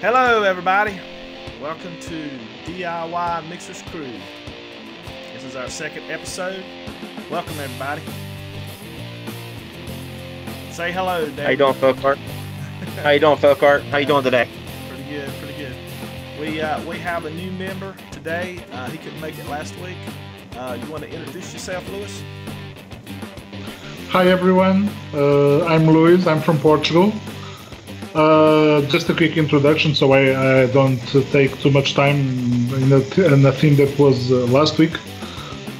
Hello everybody, welcome to DIY Mixers Crew. This is our second episode. Welcome everybody. Say hello, Dave. How you doing, Folkart? How you doing, Folkart? How you doing today? Pretty good, pretty good. We have a new member today. He couldn't make it last week. You want to introduce yourself, Lewis? Hi everyone, I'm Luis, I'm from Portugal. Just a quick introduction so I don't take too much time in a theme that was last week.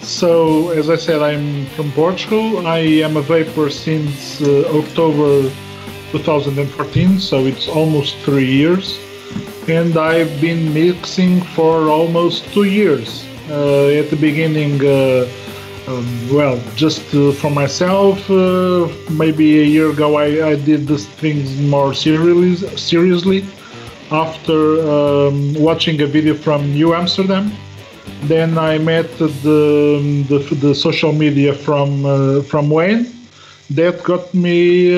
So, as I said, I'm from Portugal. I am a vapor since October 2014, so it's almost 3 years. And I've been mixing for almost 2 years. At the beginning, just for myself, maybe a year ago I did these things more seriously after watching a video from New Amsterdam. Then I met the social media from Wayne. That got me,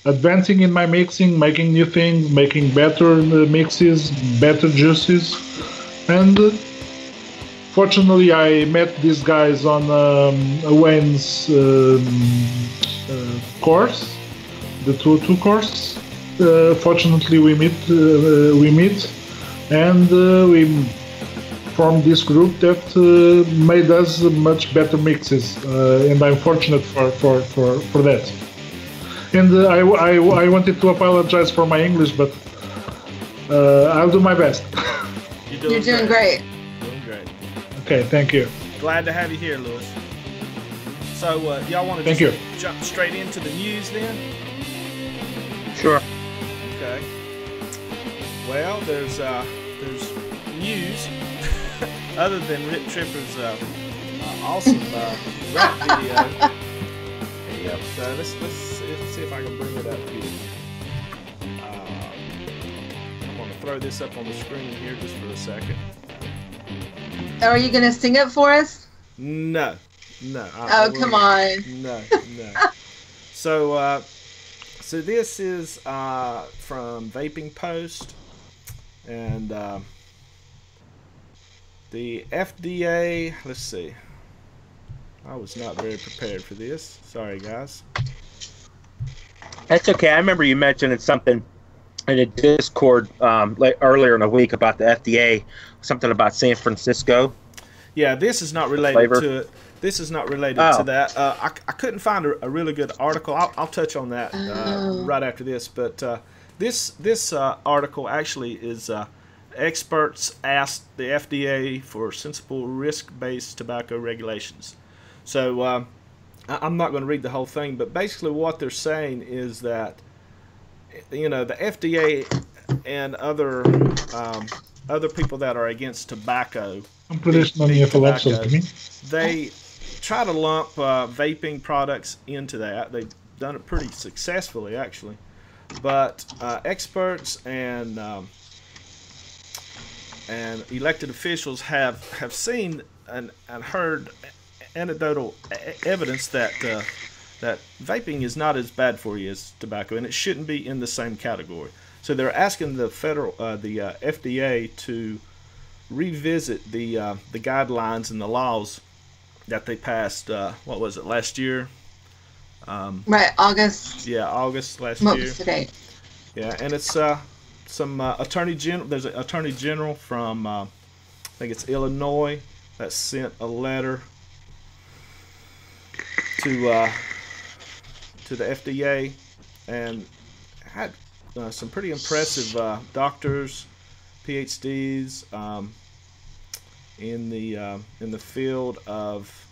advancing in my mixing, making new things, making better mixes, better juices. And fortunately, I met these guys on Wayne's course, the 202 course. Fortunately, we meet, and we formed this group that made us much better mixes, and I'm fortunate for that. And I wanted to apologize for my English, but I'll do my best. You're doing great. Okay, thank you. Glad to have you here, Lewis. So, y'all want to jump straight into the news then? Sure. Okay. Well, there's news other than Rip Tripper's awesome rap video. Yep. So let's see if I can bring it up here. I'm gonna throw this up on the screen here just for a second. Are you going to sing it for us? No. Oh, come on. No. So this is from Vaping Post, and the FDA. Let's see. I was not very prepared for this. Sorry, guys. That's okay. I remember you mentioning something in a Discord earlier in the week about the FDA, something about San Francisco. Yeah, this is not related to it. This is not related to that. I couldn't find a really good article. I'll touch on that right after this. But this article actually is experts asked the FDA for sensible risk-based tobacco regulations. So I'm not going to read the whole thing, but basically what they're saying is that, you know, the FDA and other people that are against tobacco, they try to lump vaping products into that. They've done it pretty successfully, actually. But experts and elected officials have seen and heard anecdotal evidence that that vaping is not as bad for you as tobacco, and it shouldn't be in the same category. So they're asking the FDA to revisit the guidelines and the laws that they passed. What was it, last year? Right, August. Yeah, August last year. What today? Yeah, and it's some attorney general. There's an attorney general from I think it's Illinois that sent a letter to the FDA and had some pretty impressive doctors, PhDs in the field of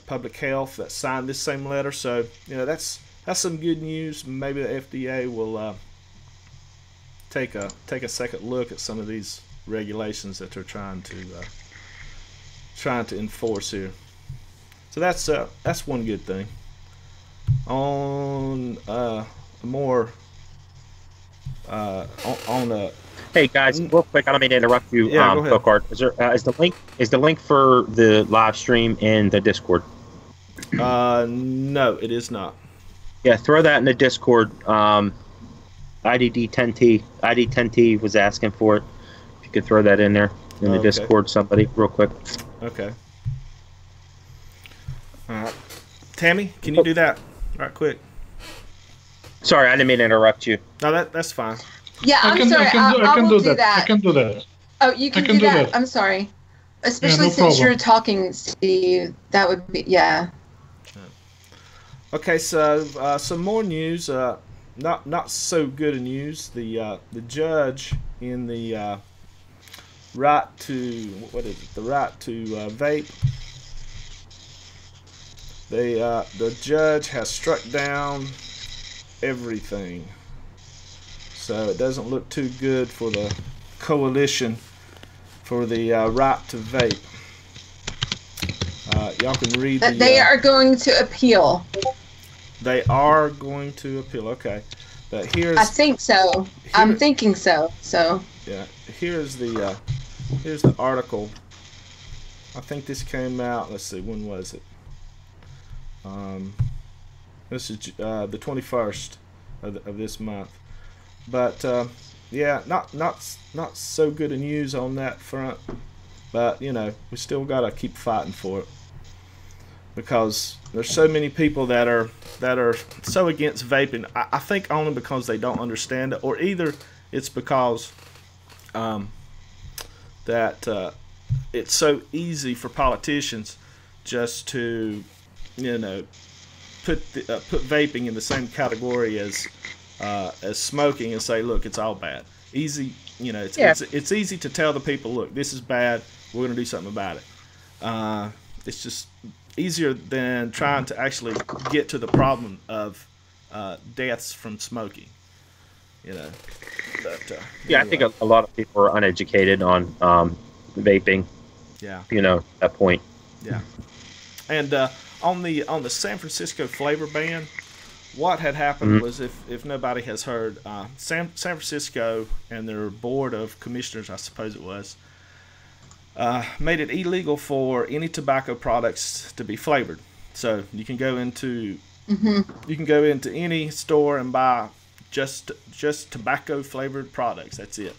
public health that signed this same letter. So, you know, that's some good news. Maybe the FDA will take a second look at some of these regulations that they're trying to enforce here. So that's one good thing. On more on a. Hey guys, real quick, I don't mean to interrupt you, Folkart. Is the link for the live stream in the Discord? No, it is not. Yeah, throw that in the Discord. IDD10T. ID10T was asking for it. If you could throw that in there in the Discord, somebody, real quick. Okay. All right. Tammy, can you do that right quick? Sorry, I didn't mean to interrupt you. No, that's fine. Yeah, I'm sorry. I will do that. I can do that. Oh, you can do that. I'm sorry. Especially since you're talking, Steve. That would be, yeah. Okay, so some more news. Not so good news. The judge in the right to vape. The judge has struck down everything, so it doesn't look too good for the coalition for the right to vape. Y'all can read. They are going to appeal. They are going to appeal. Okay, but here's. I think so. I'm thinking so. So. Yeah, here's the article. I think this came out. Let's see, when was it? This is the 21st of this month. But yeah, not so good a news on that front. But you know, we still gotta keep fighting for it, because there's so many people that are so against vaping. I think only because they don't understand it, or either it's because that it's so easy for politicians just to, you know, put vaping in the same category as smoking and say, look, it's all bad. Easy, you know, it's easy to tell the people, look, this is bad. We're gonna do something about it. It's just easier than trying to actually get to the problem of deaths from smoking. You know. But, yeah, anyway. I think a lot of people are uneducated on vaping. Yeah. You know, that point. Yeah. And on the San Francisco flavor ban, what had happened was, if nobody has heard, San Francisco and their board of commissioners, I suppose it was, made it illegal for any tobacco products to be flavored. So you can go into any store and buy just tobacco flavored products. That's it.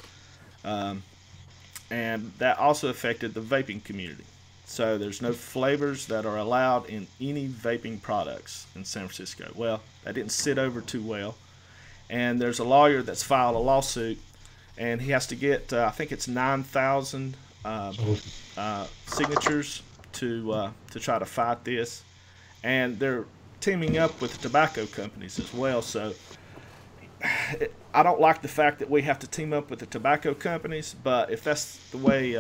And that also affected the vaping community. So there's no flavors that are allowed in any vaping products in San Francisco. Well, that didn't sit over too well. And there's a lawyer that's filed a lawsuit, and he has to get, I think it's 9,000 signatures to try to fight this. And they're teaming up with the tobacco companies as well. So I don't like the fact that we have to team up with the tobacco companies, but if that's the way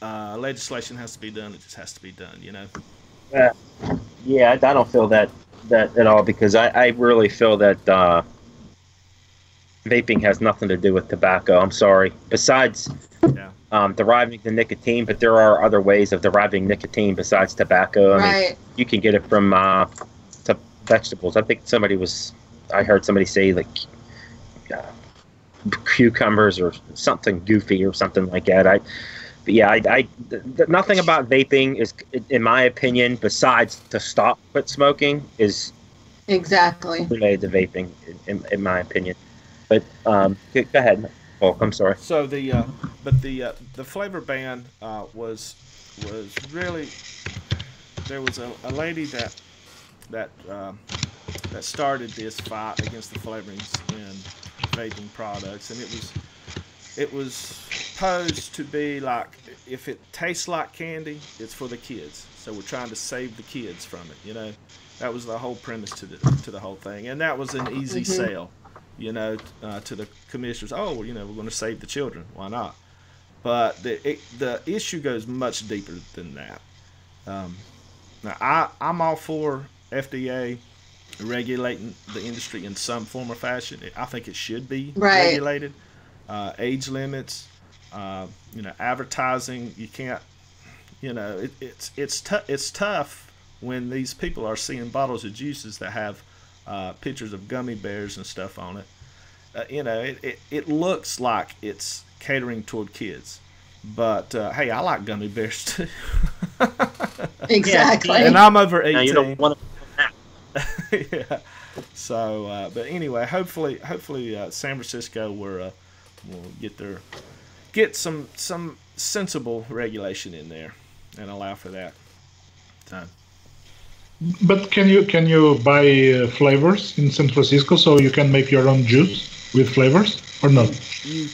legislation has to be done, it just has to be done, you know. Yeah, I don't feel that at all, because I really feel that vaping has nothing to do with tobacco. I'm sorry. Besides deriving the nicotine, but there are other ways of deriving nicotine besides tobacco. I mean, you can get it from vegetables. I think I heard somebody say like cucumbers or something goofy or something like that. Nothing about vaping is, in my opinion, besides to quit smoking, is exactly related to vaping, in my opinion. But go ahead, Volk. I'm sorry. So the flavor ban was really, there was a lady that started this fight against the flavorings in vaping products, and it was posed to be like, if it tastes like candy, it's for the kids. So we're trying to save the kids from it, you know. That was the whole premise to the whole thing, and that was an easy sell, you know, to the commissioners. Oh, you know, we're going to save the children. Why not? But the issue goes much deeper than that. Now, I'm all for FDA regulating the industry in some form or fashion. I think it should be regulated. Age limits, you know, advertising. You can't, you know, it's tough when these people are seeing bottles of juices that have pictures of gummy bears and stuff on it. You know, it looks like it's catering toward kids, but hey, I like gummy bears too. Exactly. And I'm over 18. Now you don't want to. Yeah. So, but anyway, hopefully, San Francisco will get some sensible regulation in there and allow for that. So. But can you buy flavors in San Francisco so you can make your own juice with flavors or not? You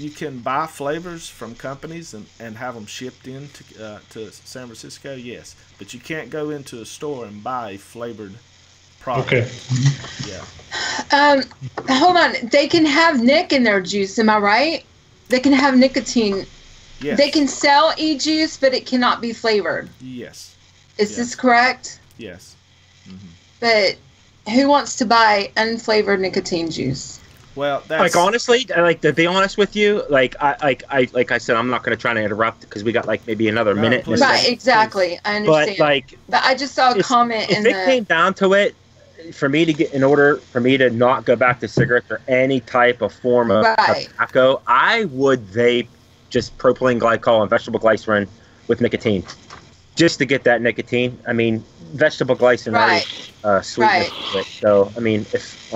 can buy flavors from companies and have them shipped in to San Francisco. Yes, but you can't go into a store and buy a flavored product. Okay. Yeah. Hold on. They can have nic in their juice. Am I right? They can have nicotine. Yes. They can sell e-juice, but it cannot be flavored. Yes. Is this correct? Yes. Mm-hmm. But who wants to buy unflavored nicotine juice? Well, that's... like honestly, like to be honest with you, like I said, I'm not going to try to interrupt because we got like maybe another minute. Please. Right, I understand. But I just saw a comment if it came down to it, for me to not go back to cigarettes or any type of form of tobacco, I would vape just propylene glycol and vegetable glycerin with nicotine. Just to get that nicotine. I mean, vegetable glycerin already sweetness to it. So, I mean, if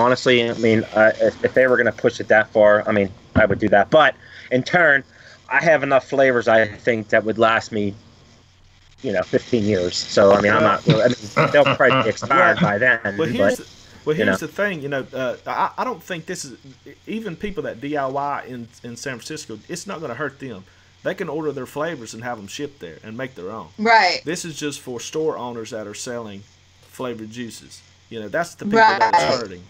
they were going to push it that far, I mean, I would do that. But in turn, I have enough flavors, I think, that would last me, 15 years. So, I mean, I'm not. I mean, they'll probably be expired by then. Well, here's the thing. I don't think this is even people that DIY in San Francisco. It's not going to hurt them. They can order their flavors and have them shipped there and make their own. Right. This is just for store owners that are selling flavored juices. That's the people that it's hurting.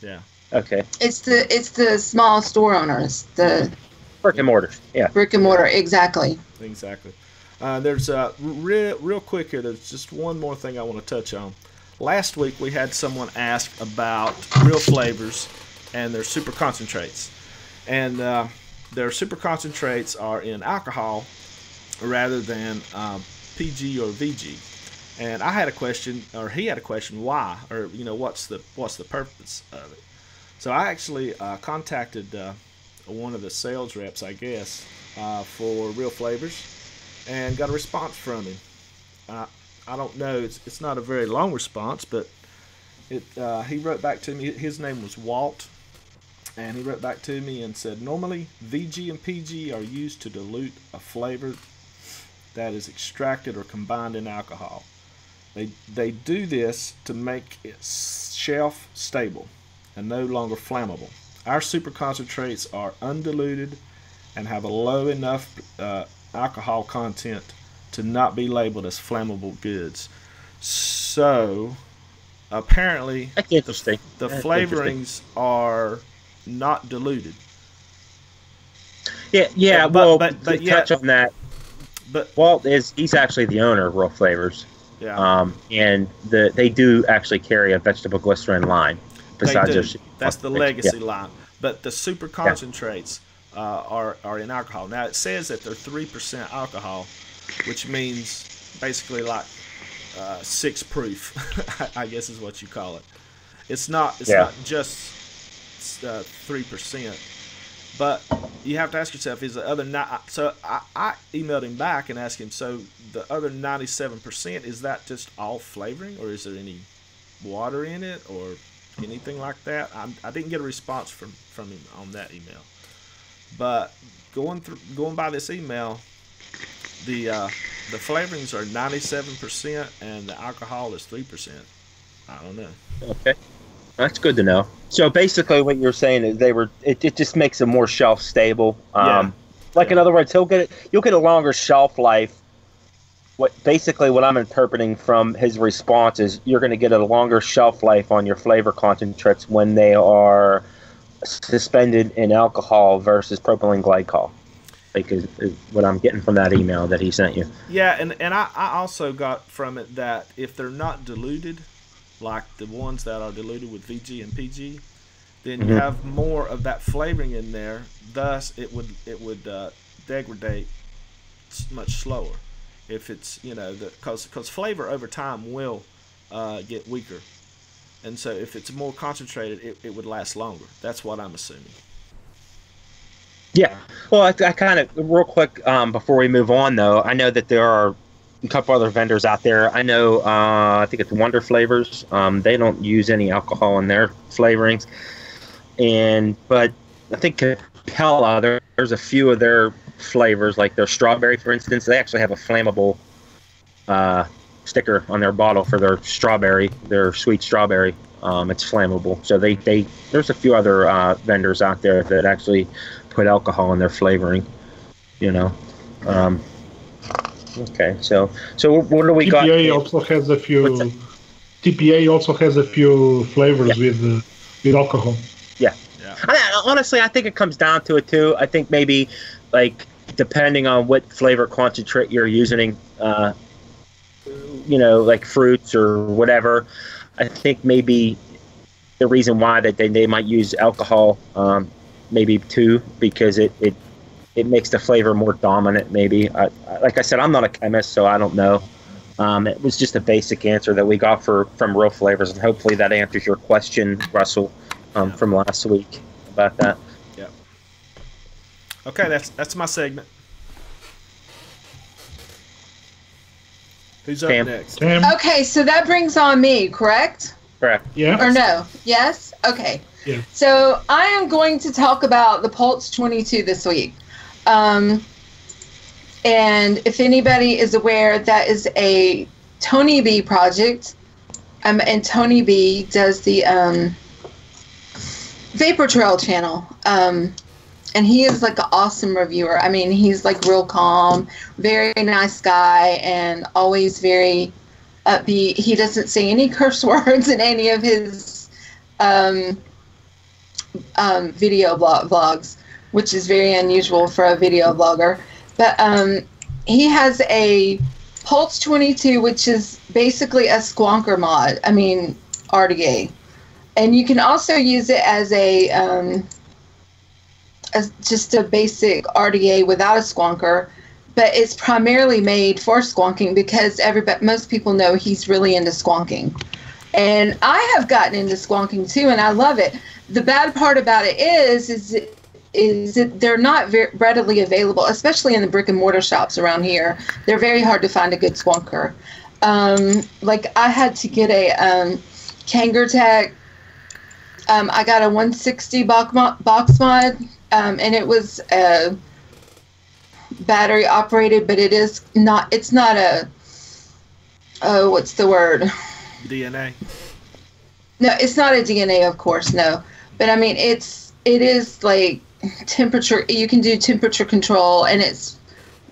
Yeah. Okay. It's the small store owners, the brick and mortar. Yeah. Brick and mortar, exactly. Exactly. There's real quick here. There's just one more thing I want to touch on. Last week we had someone ask about real flavors and their super concentrates, and their super concentrates are in alcohol rather than PG or VG. And I had a question, or he had a question, why, or what's the purpose of it? So I actually contacted one of the sales reps, I guess, for Real Flavors, and got a response from him. I don't know, it's not a very long response, but he wrote back to me. His name was Walt. And he wrote back to me and said, normally VG and PG are used to dilute a flavor that is extracted or combined in alcohol. They do this to make it shelf stable and no longer flammable. Our super concentrates are undiluted and have a low enough alcohol content to not be labeled as flammable goods. So apparently the flavorings are not diluted. Yeah. But touch on that. But Walt he's actually the owner of Real Flavors. Yeah. And they do actually carry a vegetable glycerin line. Besides that's the legacy line. But the super concentrates are in alcohol. Now it says that they're 3% alcohol, which means basically like 6 proof. I guess is what you call it. It's not just 3%, but you have to ask yourself, is the other so I emailed him back and asked him, so the other 97%, is that just all flavoring, or is there any water in it or anything like that? I didn't get a response from him on that email, but going by this email, the flavorings are 97% and the alcohol is 3%. I don't know. Okay. That's good to know. So basically, what you're saying is it just makes them more shelf stable. In other words, you'll get a longer shelf life. What I'm interpreting from his response is you're going to get a longer shelf life on your flavor concentrates when they are suspended in alcohol versus propylene glycol. Is what I'm getting from that email that he sent you. Yeah, and I also got from it that if they're not diluted, like the ones that are diluted with VG and PG, then you have more of that flavoring in there. Thus, it would degrade much slower. If it's because flavor over time will get weaker, and so if it's more concentrated, it would last longer. That's what I'm assuming. Yeah. Well, I kind of real quick before we move on though, I know that there are a couple other vendors out there. I know, I think it's Wonder Flavors. They don't use any alcohol in their flavorings. But I think Capella, there's a few of their flavors, like their strawberry, for instance. They actually have a flammable sticker on their bottle for their strawberry, their sweet strawberry. It's flammable. So there's a few other vendors out there that actually put alcohol in their flavoring. You know. Okay, so what do we got? TPA also has a few. TPA also has a few flavors with alcohol. Yeah. Honestly, I think it comes down to it too. I think maybe, like, depending on what flavor concentrate you're using, like fruits or whatever. I think maybe the reason why that they might use alcohol, maybe too, because it makes the flavor more dominant. Maybe. Like I said, I'm not a chemist, so I don't know. It was just a basic answer that we got from Real Flavors, and hopefully that answers your question, Russell, from last week about that. Yeah. Okay, that's my segment. Who's up next? Okay, so that brings on me, correct? Correct. Yeah. Or no? Yes? Okay. Yeah. So I am going to talk about the Pulse 22 this week. And if anybody is aware, that is a Tony B project. And Tony B does the Vapor Trail channel. And he is like an awesome reviewer. I mean, he's like real calm, very nice guy, and always very upbeat. He doesn't say any curse words in any of his video vlogs, which is very unusual for a video vlogger. But he has a Pulse 22, which is basically a squonker mod. I mean, RDA. And you can also use it as just a basic RDA without a squonker, but it's primarily made for squonking because most people know he's really into squonking. And I have gotten into squonking too, and I love it. The bad part about it is that they're not very readily available, especially in the brick and mortar shops around here. They're very hard to find a good squonker. Like I had to get a Kangertech. I got a 160 box mod, and it was battery operated, but it's not a, what's the word? DNA. No, it's not a DNA, of course, no. But I mean, it is like temperature. You can do temperature control, and it's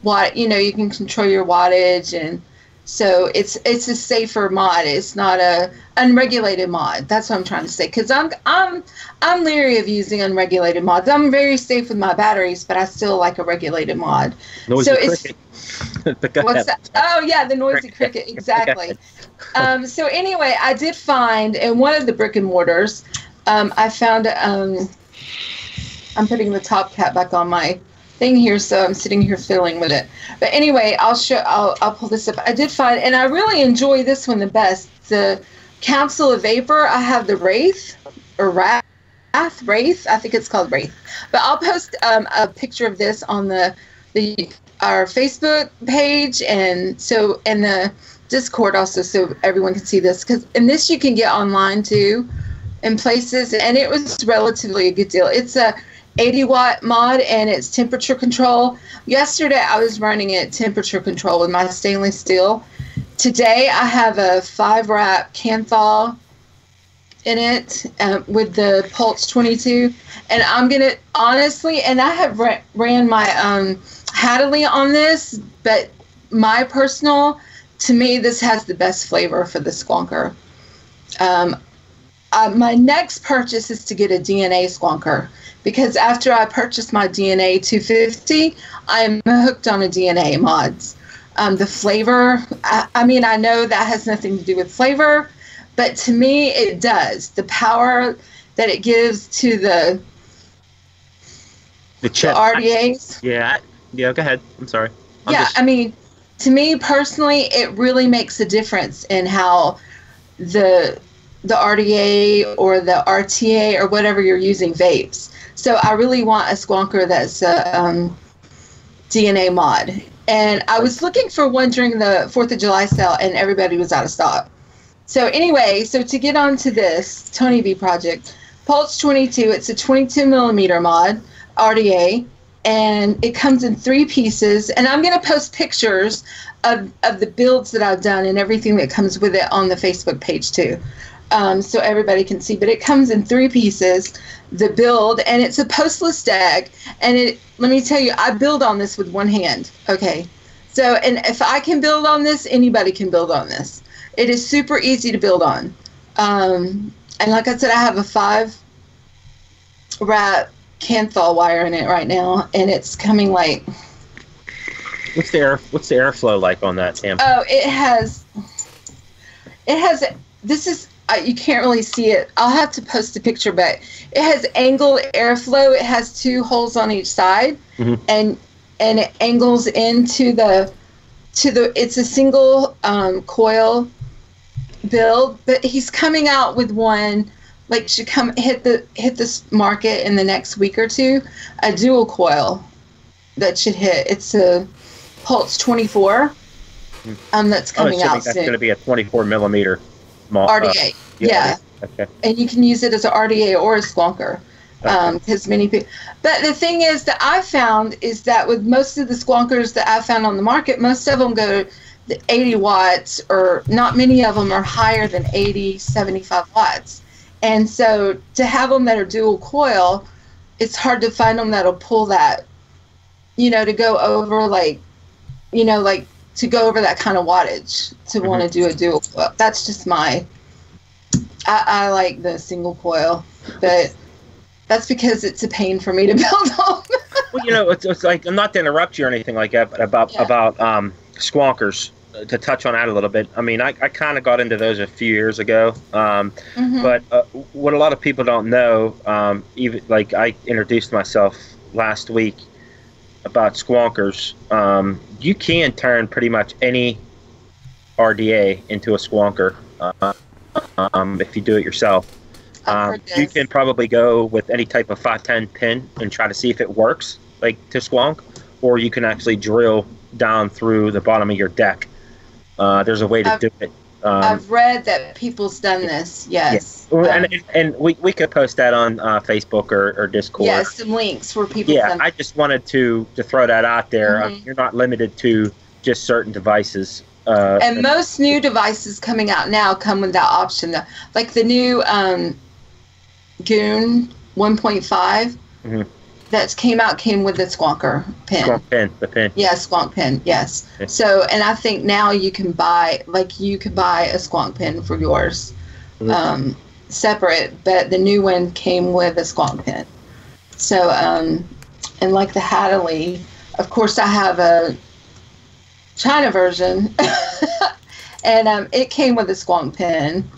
you can control your wattage, and so it's a safer mod. It's not a unregulated mod. That's what I'm trying to say. Because I'm leery of using unregulated mods. I'm very safe with my batteries, but I still like a regulated mod. Noisy cricket. What's that? Oh yeah, the noisy cricket. Exactly. So anyway, I did find in one of the brick and mortars, I found. I'm putting the top cap back on my thing here, so I'm sitting here fiddling with it. But anyway, I'll pull this up. I did find, and I really enjoy this one the best. The Council of Vapor. I have the Wraith or Wraith. I think it's called Wraith. But I'll post a picture of this on our Facebook page, and so in the Discord also, so everyone can see this. And this you can get online too, in places, and it was relatively a good deal. It's a 80-watt mod, and it's temperature control. Yesterday, I was running it temperature control with my stainless steel. Today, I have a 5-wrap Canthal in it with the Pulse 22. And I'm going to, honestly, and I have ran my Hadley on this, but my personal, to me, this has the best flavor for the squonker. My next purchase is to get a DNA squonker, because after I purchased my DNA 250, I'm hooked on a DNA mods. The flavor, I mean, I know that has nothing to do with flavor, but to me it does. The power that it gives to the RDAs. Yeah, go ahead. I'm sorry. I mean, to me personally, it really makes a difference in how the RDA or the RTA or whatever you're using vapes. So I really want a squonker that's a DNA mod. And I was looking for one during the 4th of July sale, and everybody was out of stock. So anyway, so to get on to this Tony V project, Pulse 22, it's a 22 millimeter mod, RDA, and it comes in 3 pieces. And I'm going to post pictures of the builds that I've done and everything that comes with it on the Facebook page too, so everybody can see. But it comes in 3 pieces, the build, and it's a postless deck. And let me tell you, I build on this with one hand. Okay, so, and if I can build on this, anybody can build on this. It is super easy to build on. And like I said, I have a 5-wrap Canthal wire in it right now, and it's coming like. What's the airflow like on that, Tam? Oh, it has. This is you can't really see it. I'll have to post a picture, but it has angled airflow. It has 2 holes on each side, and it angles into the. It's a single coil build, but he's coming out with one. Like, should come hit this market in the next week or 2, a dual coil that should hit. It's a Pulse 24 that's coming out soon. That's going to be a 24 millimeter RDA. Yeah. Okay. And you can use it as an RDA or a squonker, because many people. But the thing is that I found is that with most of the squonkers that I found on the market, most of them go to 80 watts, or not many of them are higher than 80, 75 watts. And so to have them that are dual coil, it's hard to find them that'll pull that, to go over to go over that kind of wattage to want to do a dual coil. That's just I like the single coil, but that's because it's a pain for me to build on. Well, it's like, not to interrupt you or anything like that, but about squonkers, to touch on that a little bit. I mean, I kind of got into those a few years ago, but what a lot of people don't know, even like I introduced myself last week about squonkers. You can turn pretty much any RDA into a squonker if you do it yourself. You can probably go with any type of 510 pin and try to see if it works, like to squonk, or you can actually drill down through the bottom of your deck. There's a way to do it. I've read that people's done this. Yes. Yeah. And we could post that on Facebook or Discord. Yes, some links where people. Yeah, I just wanted to throw that out there. You're not limited to just certain devices. And most new devices coming out now come with that option. Like the new Goon 1.5 that came with the squonker pin. Squonk pin, the pin. Yeah, squonk pin, yes. Okay. So, and I think now you can buy a squonk pin for yours separate, but the new one came with a squonk pin. So, and like the Hadley, of course I have a China version, and it came with a squonk pin.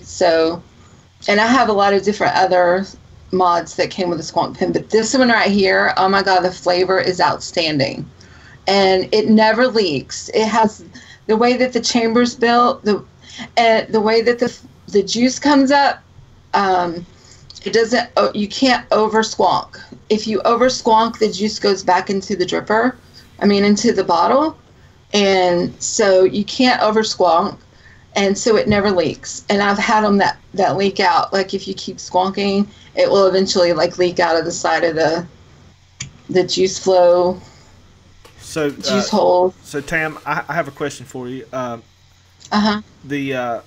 So, and I have a lot of different other mods that came with a squonk pin, but this one right here, oh my god, the flavor is outstanding, and it never leaks. It has the way that the chamber's built, the way that the juice comes up. It doesn't. You can't over squonk. If you over squonk, the juice goes back into the dripper. Into the bottle, and so you can't over squonk, and so it never leaks. And I've had them that leak out. Like if you keep squonking, it will eventually leak out of the side of the juice flow. So juice hole. So Tam, I have a question for you. The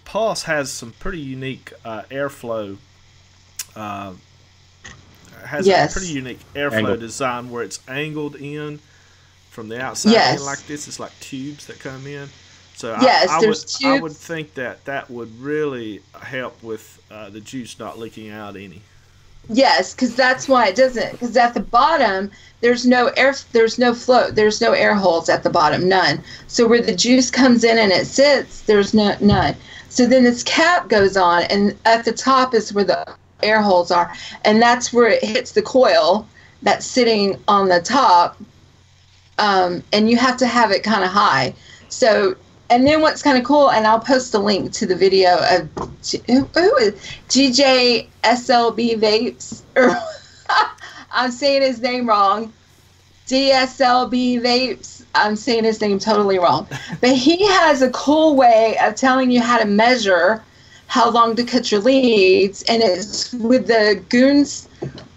Pulse has some pretty unique airflow. Has a pretty unique airflow design where it's angled in from the outside in like this. It's like tubes that come in. So I would think that would really help with the juice not leaking out any. Yes, because that's why it doesn't. Because at the bottom there's no air, there's no flow, there's no air holes at the bottom, none. So where the juice comes in and it sits, there's none. So then this cap goes on, and at the top is where the air holes are, and that's where it hits the coil that's sitting on the top, and you have to have it kind of high. So, and then what's kind of cool, and I'll post a link to the video of who is GJ SLB Vapes, or I'm saying his name wrong. DSLB Vapes. I'm saying his name totally wrong. But he has a cool way of telling you how to measure how long to cut your leads, and it's with the Goons,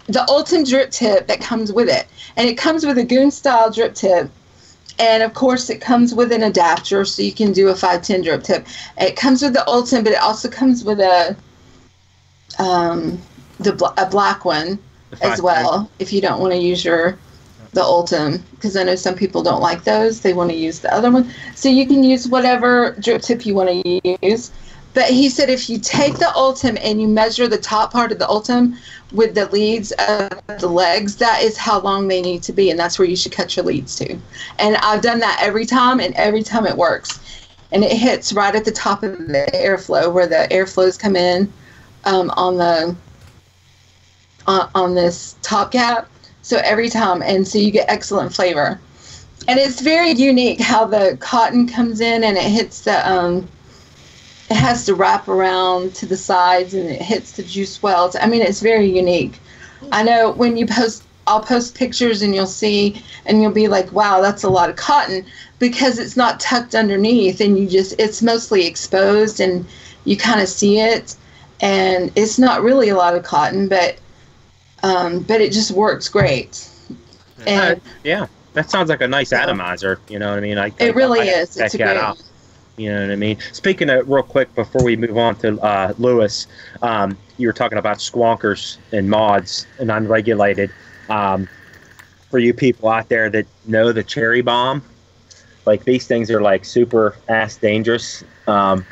the Ultim drip tip that comes with it. And it comes with a Goon style drip tip. And of course it comes with an adapter, so you can do a 510 drip tip. It comes with the Ultim, but it also comes with a black one as well, if you don't want to use the Ultim, because I know some people don't like those. They want to use the other one. So you can use whatever drip tip you want to use. But he said if you take the Ultim and you measure the top part of the Ultim with the leads of the legs, that is how long they need to be, and that's where you should cut your leads to. And I've done that every time, and every time it works. And it hits right at the top of the airflow, where the airflows come in on this top cap. So every time, and so you get excellent flavor. And it's very unique how the cotton comes in and it hits the it has to wrap around to the sides and it hits the juice wells. I mean, it's very unique. I know when you post, I'll post pictures and you'll see, and you'll be like, wow, that's a lot of cotton, because it's not tucked underneath, and it's mostly exposed and you kind of see it, and it's not really a lot of cotton, but it just works great. And yeah, that sounds like a nice atomizer. You know what I mean? It really is. It's a great. You know what I mean? Speaking of, real quick, before we move on to Lewis, you were talking about squonkers and mods and unregulated. For you people out there that know the cherry bomb, like these things are like super ass dangerous. From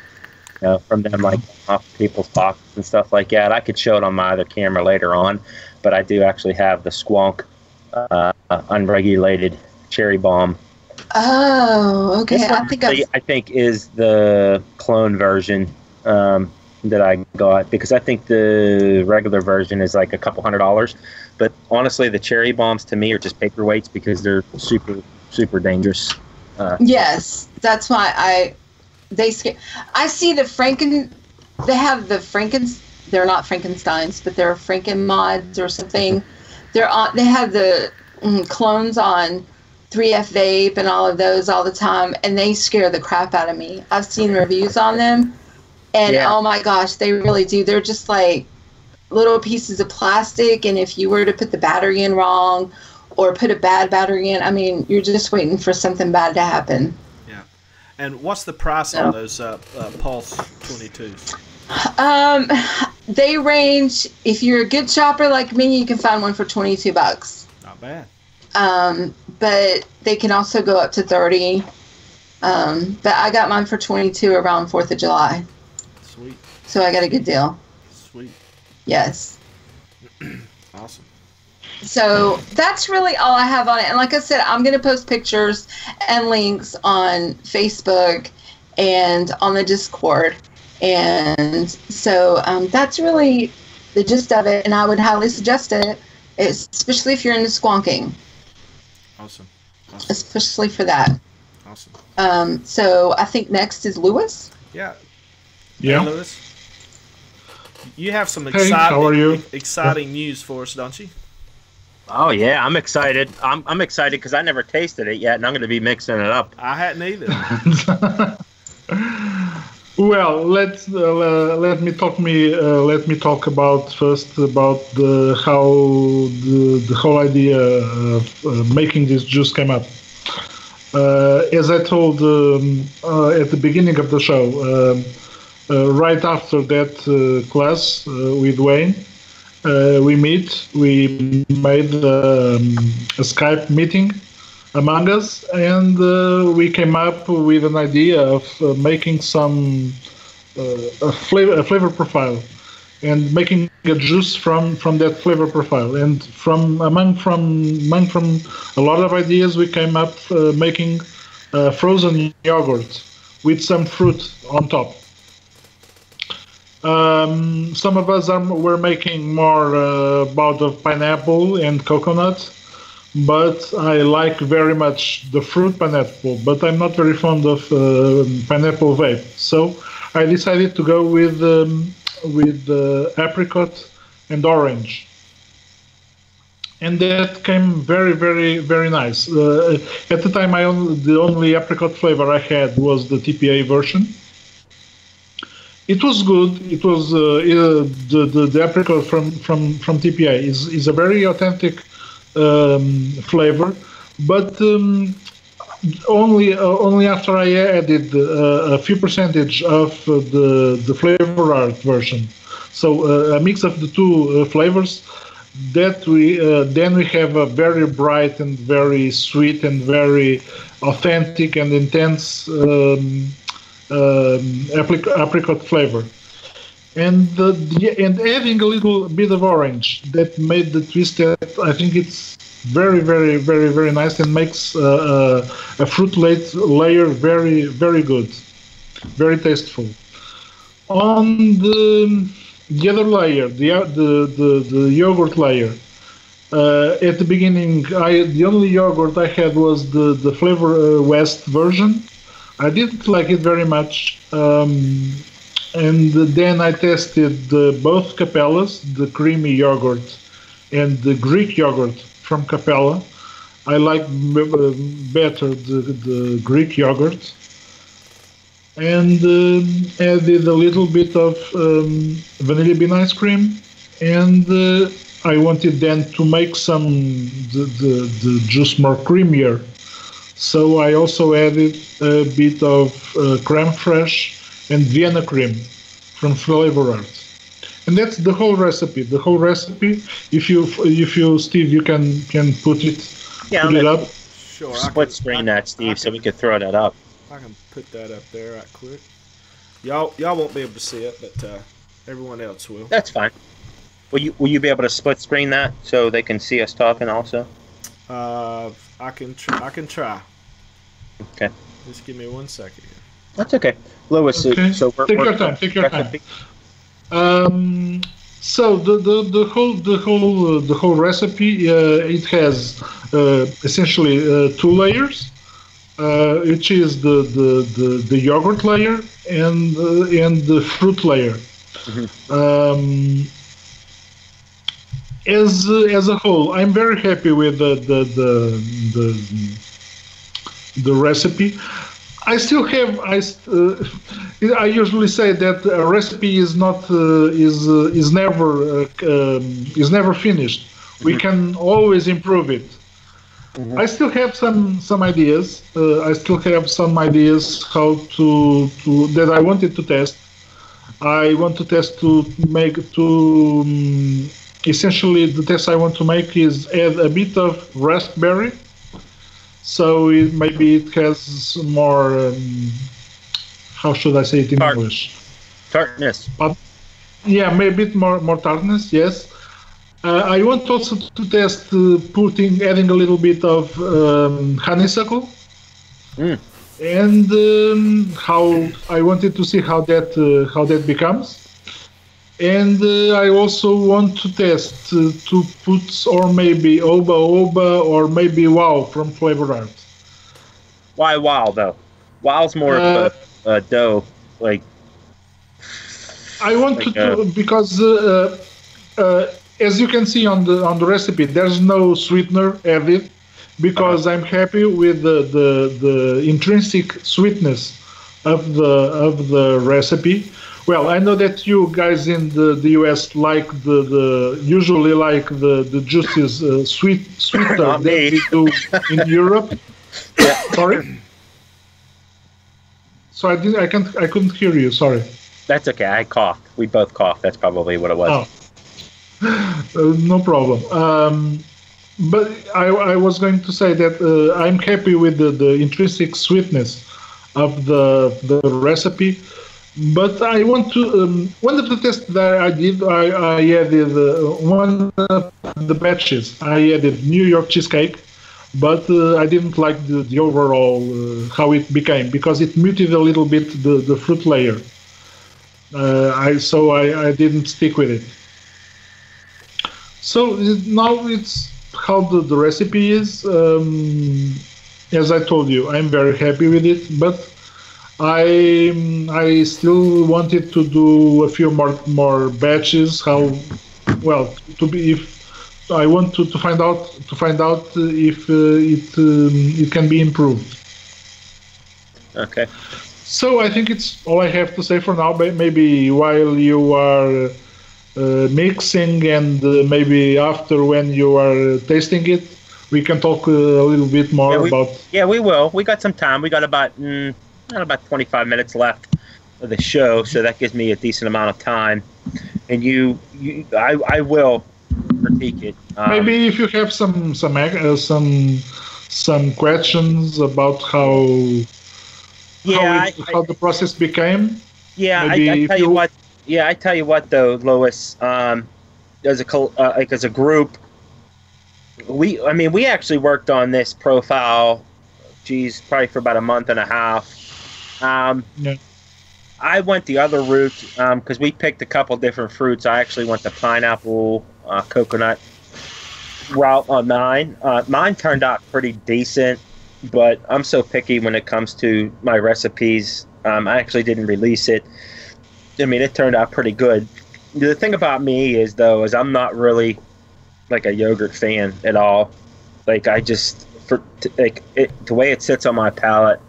them, like off people's pockets and stuff like that. I could show it on my other camera later on, but I do actually have the Squonk unregulated cherry bomb. Oh, okay. I think is the clone version that I got, because I think the regular version is like a couple $100. But honestly, the cherry bombs to me are just paperweights because they're super, super dangerous. Yes, that's why I see the they have the they're not Frankensteins, but they're Franken mods or something. They have the clones on 3F Vape and all of those all the time, and they scare the crap out of me. I've seen reviews on them, and oh my gosh, they really do. They're just like little pieces of plastic, and if you were to put the battery in wrong or put a bad battery in, I mean, you're just waiting for something bad to happen. Yeah. And what's the price on those Pulse 22s? They range, if you're a good shopper like me, you can find one for $22. Not bad. But they can also go up to 30. But I got mine for 22 around 4th of July. Sweet. So I got a good deal. Sweet. Yes. Awesome. So that's really all I have on it. And like I said, I'm going to post pictures and links on Facebook and on the Discord. And so that's really the gist of it. And I would highly suggest it, especially if you're into squonking. Awesome. Especially for that. Awesome. So I think next is Lewis. Yeah. Yeah. Hey, Lewis. You have some exciting news for us, don't you? Oh yeah, I'm excited. I'm excited because I never tasted it yet, and I'm going to be mixing it up. I hadn't either. Well, let me talk about how the whole idea of making this juice came up. As I told at the beginning of the show, right after that class with Wayne, we made a Skype meeting among us, and we came up with an idea of making some a flavor profile, and making a juice from that flavor profile. And from a lot of ideas, we came up making frozen yogurt with some fruit on top. Some of us were making more about of pineapple and coconut, but I like very much the fruit pineapple, but I'm not very fond of pineapple vape. So I decided to go with apricot and orange. and that came very, very, very nice. At the time, the only apricot flavor I had was the TPA version. It was good. It was the apricot from TPA is a very authentic flavor, but only after I added a few percentage of the flavor art version. So a mix of the two flavors. That then we have a very bright and very sweet and very authentic and intense apricot flavor, and adding a little bit of orange that made the twisted. I think it's very, very, very, very nice and makes a fruit layer very, very good, very tasteful. On the other layer, the yogurt layer. At the beginning, the only yogurt I had was the Flavor West version. I didn't like it very much, and then I tested both Capellas, the creamy yogurt and the Greek yogurt from Capella. I like better the Greek yogurt, and added a little bit of vanilla bean ice cream, and I wanted then to make the juice more creamier. So I also added a bit of creme fraiche and Vienna cream from Flavor Art, and that's the whole recipe. The whole recipe. If you Steve, you can put it up. Sure. Split screen that, Steve, so we could throw that up. I can put that up there right quick. Y'all won't be able to see it, but everyone else will. That's fine. Will you be able to split screen that so they can see us talking also? I can try. Okay. Just give me 1 second here. That's okay, Louis. Okay. So take your time. Take your time. So the whole recipe it has essentially two layers, which is the yogurt layer and the fruit layer. Mm-hmm. As a whole, I'm very happy with the recipe. I still have I usually say that a recipe is not is never finished. Mm-hmm. We can always improve it. Mm-hmm. I still have some ideas. I still have some ideas how to that I wanted to test. I want to test to make essentially the test I want to make is add a bit of raspberry. So maybe it has more, how should I say it in English? Tartness. But, yeah, maybe a bit more tartness, yes. I want also to test adding a little bit of honeysuckle. Mm. And how I wanted to see how that becomes. And I also want to test to put or maybe Oba or maybe Wow from Flavor Art. Why Wow though? Wow's more of a dough, like. I want to because as you can see on the recipe, there's no sweetener added because I'm happy with the intrinsic sweetness of the recipe. Well, I know that you guys in the US like usually like the juices sweeter than we do in Europe. Yeah. Sorry. So I couldn't hear you. Sorry. That's okay. I coughed. We both coughed. That's probably what it was. Oh. No problem. But I was going to say that I'm happy with the intrinsic sweetness of the recipe. But I want to one of the tests that I did, I added one of the batches. I added New York cheesecake, but I didn't like the overall how it became because it muted a little bit the fruit layer. So I didn't stick with it. So now it's how the recipe is. As I told you, I'm very happy with it, but I still wanted to do a few more batches. To I want to find out if it can be improved. Okay. So I think it's all I have to say for now. Maybe while you are mixing and maybe after when you are tasting it, we can talk a little bit more about. Yeah, we will. We got some time. We got about 25 minutes left of the show, so that gives me a decent amount of time. And I will critique it. Maybe if you have some questions about how the process became. Yeah, I tell you what. Yeah, I tell you what though, Louis. As a group, we actually worked on this profile. Geez, probably for about a month and a half. Yeah. I went the other route because we picked a couple different fruits. I actually went the pineapple, coconut route on mine. Mine turned out pretty decent, but I'm so picky when it comes to my recipes. I actually didn't release it. I mean, it turned out pretty good. The thing about me is I'm not really like a yogurt fan at all. Like the way it sits on my palate,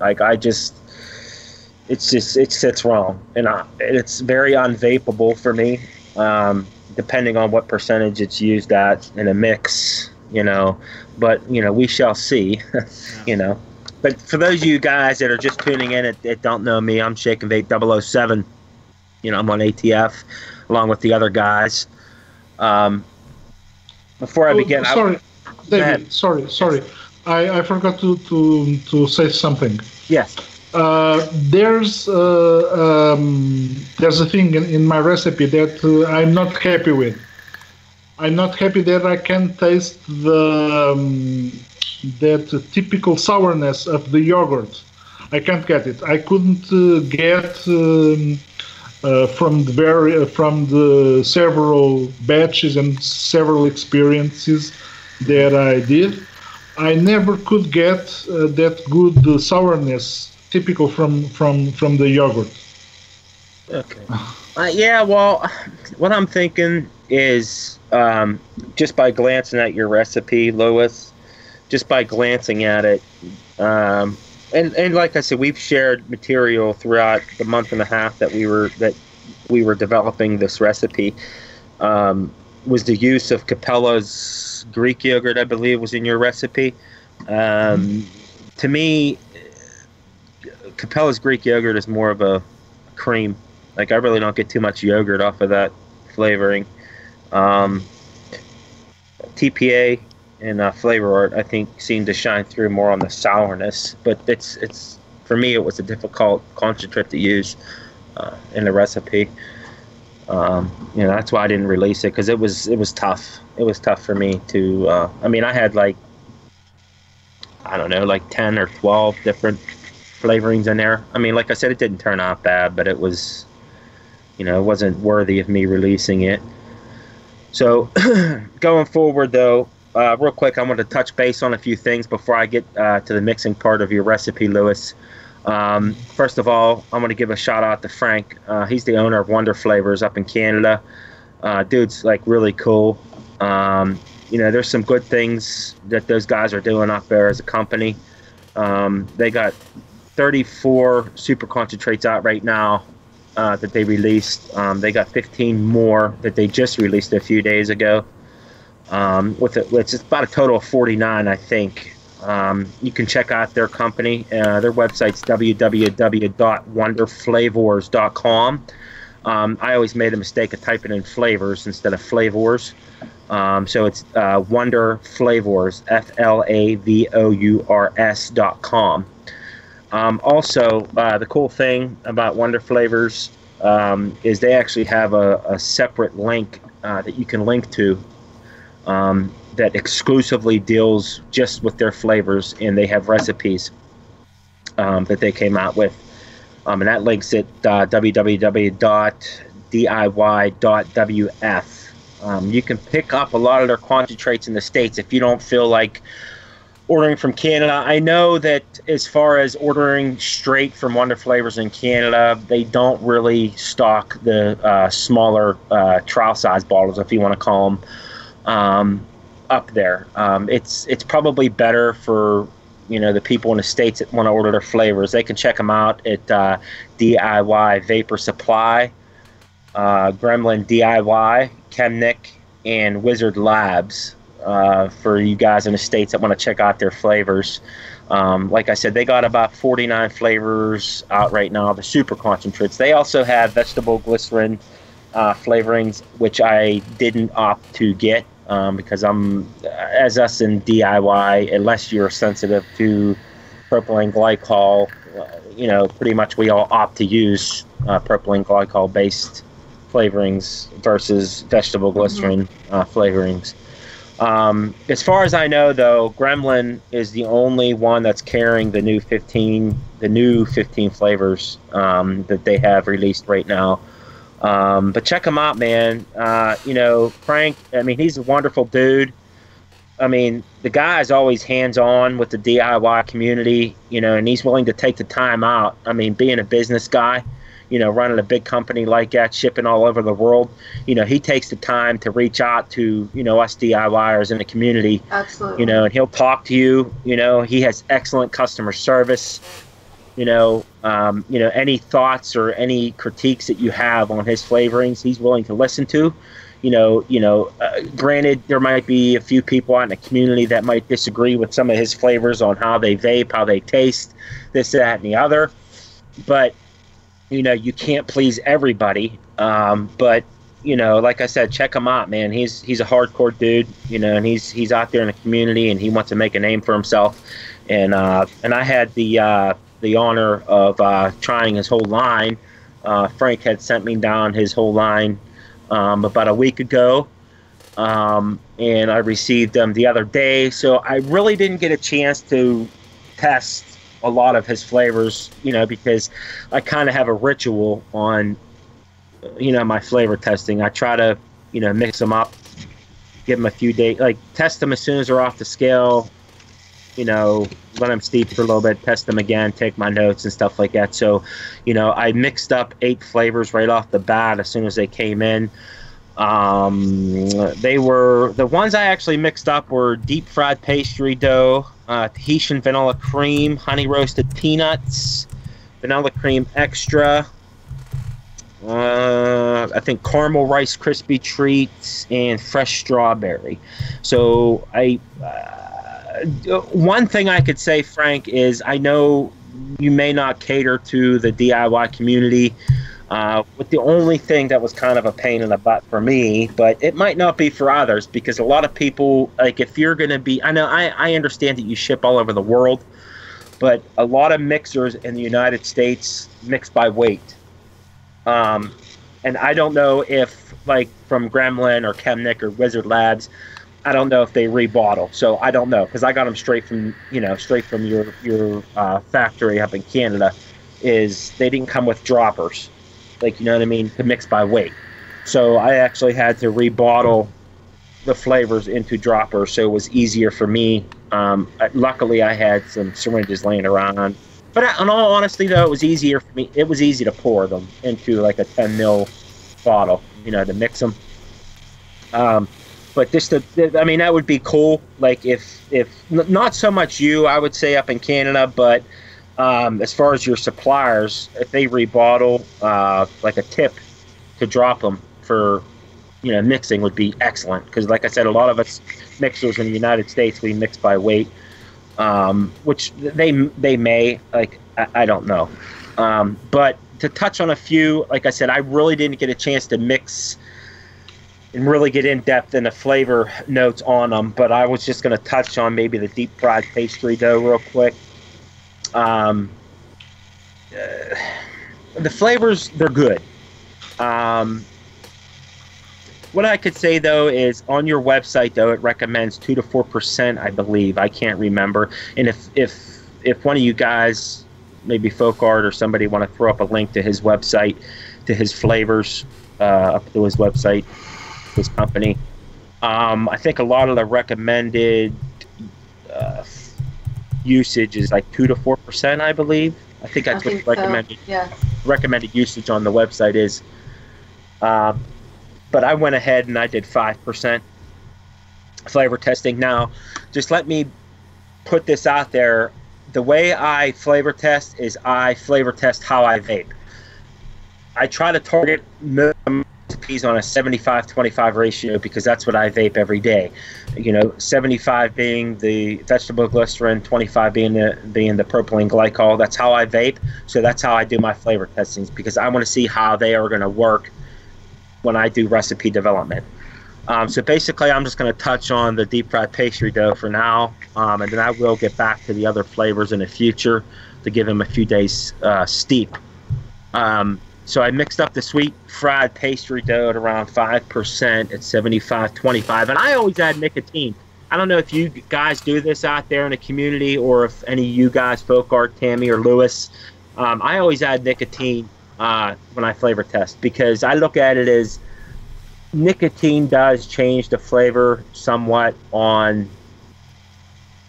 it sits wrong, and it's very unvapable for me, depending on what percentage it's used at in a mix, but we shall see. But for those of you guys that are just tuning in that don't know me, I'm Shake and Vape 007. I'm on ATF along with the other guys. Before I begin, sorry, David, sorry, I forgot to say something. Yes. There's a thing in my recipe that I'm not happy with. I'm not happy that I can taste that typical sourness of the yogurt. I can't get it. I couldn't get from the several batches and several experiences that I did. I never could get that good sourness typical from the yogurt. Okay. Yeah, well, what I'm thinking is just by glancing at your recipe, Louis, just by glancing at it, and like I said, we've shared material throughout the month and a half that we were developing this recipe. Was the use of Capella's Greek yogurt, I believe, was in your recipe. To me, Capella's Greek yogurt is more of a cream. Like, I really don't get too much yogurt off of that flavoring. TPA and Flavor Art, I think, seemed to shine through more on the sourness. But it's for me, it was a difficult concentrate to use in the recipe. That's why I didn't release it, because it was tough. It was tough for me to. I had like 10 or 12 different flavorings in there. Like I said, it didn't turn out bad, but it was, it wasn't worthy of me releasing it. So going forward though, real quick, I want to touch base on a few things before I get to the mixing part of your recipe, Louis. First of all, I want to give a shout out to Frank. He's the owner of Wonder Flavors up in Canada. Dude's like really cool. There's some good things that those guys are doing up there as a company. They got 34 super concentrates out right now that they released. They got 15 more that they just released a few days ago. It's about a total of 49, I think. You can check out their company. Their website's www.wonderflavors.com. I always made a mistake of typing in flavors instead of flavors. So it's Wonder Flavors, FLAVOURS.com. Also, the cool thing about Wonder Flavors is they actually have a separate link that you can link to that exclusively deals just with their flavors, and they have recipes that they came out with. And that link's at www.diy.wf. You can pick up a lot of their concentrates in the States if you don't feel like ordering from Canada. I know that as far as ordering straight from Wonder Flavors in Canada, they don't really stock the smaller trial size bottles, if you want to call them. up there. It's probably better for, you know, the people in the States that want to order their flavors. They can check them out at DIY Vapor Supply, Gremlin DIY, Chemnick, and Wizard Labs, for you guys in the States that want to check out their flavors. Like I said, they got about 49 flavors out right now, the super concentrates. They also have vegetable glycerin flavorings, which I didn't opt to get, because as us in DIY, unless you're sensitive to propylene glycol, you know, pretty much we all opt to use propylene glycol based flavorings versus vegetable glycerin flavorings. As far as I know, though, Gremlin is the only one that's carrying the new 15 flavors that they have released right now. But check them out, man. You know, Frank, I mean, he's a wonderful dude. I mean, the guy is always hands-on with the DIY community, you know, and he's willing to take the time out. I mean, being a business guy, you know, running a big company like that, shipping all over the world, you know, he takes the time to reach out to, you know, us DIYers in the community. Absolutely. You know, and he'll talk to you. You know, he has excellent customer service. You know, any thoughts or any critiques that you have on his flavorings, he's willing to listen to. Granted, there might be a few people out in the community that might disagree with some of his flavors on how they vape, how they taste, this, that, and the other. But, you know, you can't please everybody. But, you know, like I said, check him out, man. He's a hardcore dude, you know, and he's out there in the community, and he wants to make a name for himself. And I had the honor of trying his whole line. Frank had sent me down his whole line about a week ago, and I received them the other day. So I really didn't get a chance to test a lot of his flavors, you know, because I kind of have a ritual on, you know, my flavor testing. I try to, you know, mix them up, give them a few days, like test them as soon as they're off the scale, you know, let them steep for a little bit, test them again, take my notes and stuff like that. So, you know, I mixed up 8 flavors right off the bat as soon as they came in. They were, the ones I actually mixed up were deep fried pastry dough, Tahitian vanilla cream, honey roasted peanuts, vanilla cream extra, I think caramel rice crispy treats, and fresh strawberry. So one thing I could say, Frank, is I know you may not cater to the DIY community, with the only thing that was kind of a pain in the butt for me, but it might not be for others, because a lot of people, like, if you're going to be, I know I understand that you ship all over the world, but a lot of mixers in the United States mix by weight. And I don't know if, like, from Gremlin or Chemnick or Wizard Labs, I don't know if they rebottle, so I don't know, because I got them straight from your factory up in Canada. Is they didn't come with droppers, like, you know what I mean, to mix by weight. So I actually had to rebottle the flavors into droppers, so it was easier for me. Luckily, I had some syringes laying around. But in all honesty, though, it was easier for me. It was easy to pour them into like a 10 ml bottle, you know, to mix them. But just I mean, that would be cool. Like if not so much you, I would say, up in Canada, but as far as your suppliers, if they rebottle, like a tip to drop them for, you know, mixing would be excellent. Because like I said, a lot of us mixers in the United States, we mix by weight, which they may, like, I don't know. But to touch on a few, like I said, I really didn't get a chance to mix and really get in depth in the flavor notes on them, but I was just going to touch on maybe the deep fried pastry dough real quick. The flavors, they're good. What I could say, though, is on your website, though, it recommends 2 to 4%, I believe. I can't remember. And if one of you guys, maybe Folk Art or somebody, want to throw up a link to his website, to his flavors, up to his website, his company. I think a lot of the recommended usage is like 2 to 4%, I believe. I think that's what recommended. So. Yeah. Recommended usage on the website is. But I went ahead and I did 5%. flavor testing. Now, just let me put this out there. The way I flavor test is I flavor test how I vape. I try to target recipes on a 75-25 ratio because that's what I vape every day. 75 being the vegetable glycerin, 25 being the propylene glycol. That's how I vape. So that's how I do my flavor testings, because I want to see how they are going to work when I do recipe development. So basically, I'm just going to touch on the deep fried pastry dough for now, and then I will get back to the other flavors in the future to give them a few days steep. So I mixed up the sweet fried pastry dough at around 5% at 75-25, and I always add nicotine. I don't know if you guys do this out there in the community, or if any of you guys, Folk Art, Tammy, or Lewis. I always add nicotine when I flavor test, because I look at it as nicotine does change the flavor somewhat on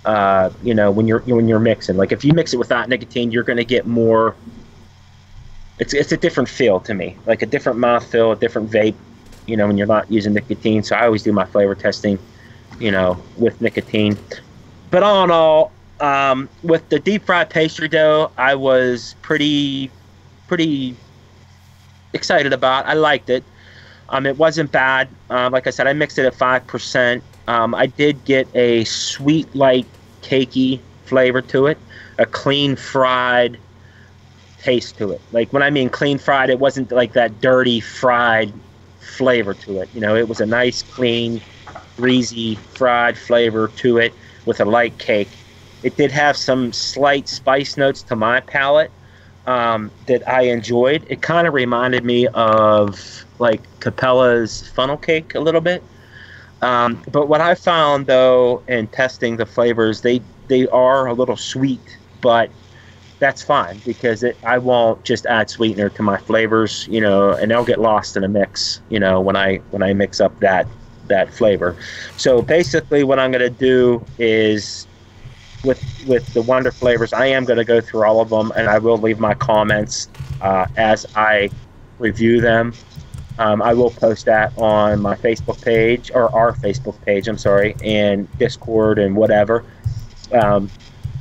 when you're mixing. Like if you mix it without nicotine, you're going to get more. It's a different feel to me, like a different mouthfeel, a different vape, when you're not using nicotine. So I always do my flavor testing, with nicotine. But all in all, with the deep fried pastry dough, I was pretty excited about. I liked it. It wasn't bad. Like I said, I mixed it at 5%. I did get a sweet, light, cakey flavor to it, a clean fried taste to it. Like when I mean clean fried, it wasn't like that dirty fried flavor to it. It was a nice, clean, greasy fried flavor to it with a light cake. It did have some slight spice notes to my palate that I enjoyed. It kind of reminded me of like Capella's funnel cake a little bit. But what I found though in testing the flavors, they are a little sweet, but that's fine, because I won't just add sweetener to my flavors, and they'll get lost in a mix, when I mix up that flavor. So basically what I'm going to do is with the Wonder flavors, I am going to go through all of them, and I will leave my comments as I review them. I will post that on my Facebook page, or our Facebook page, I'm sorry, and Discord and whatever.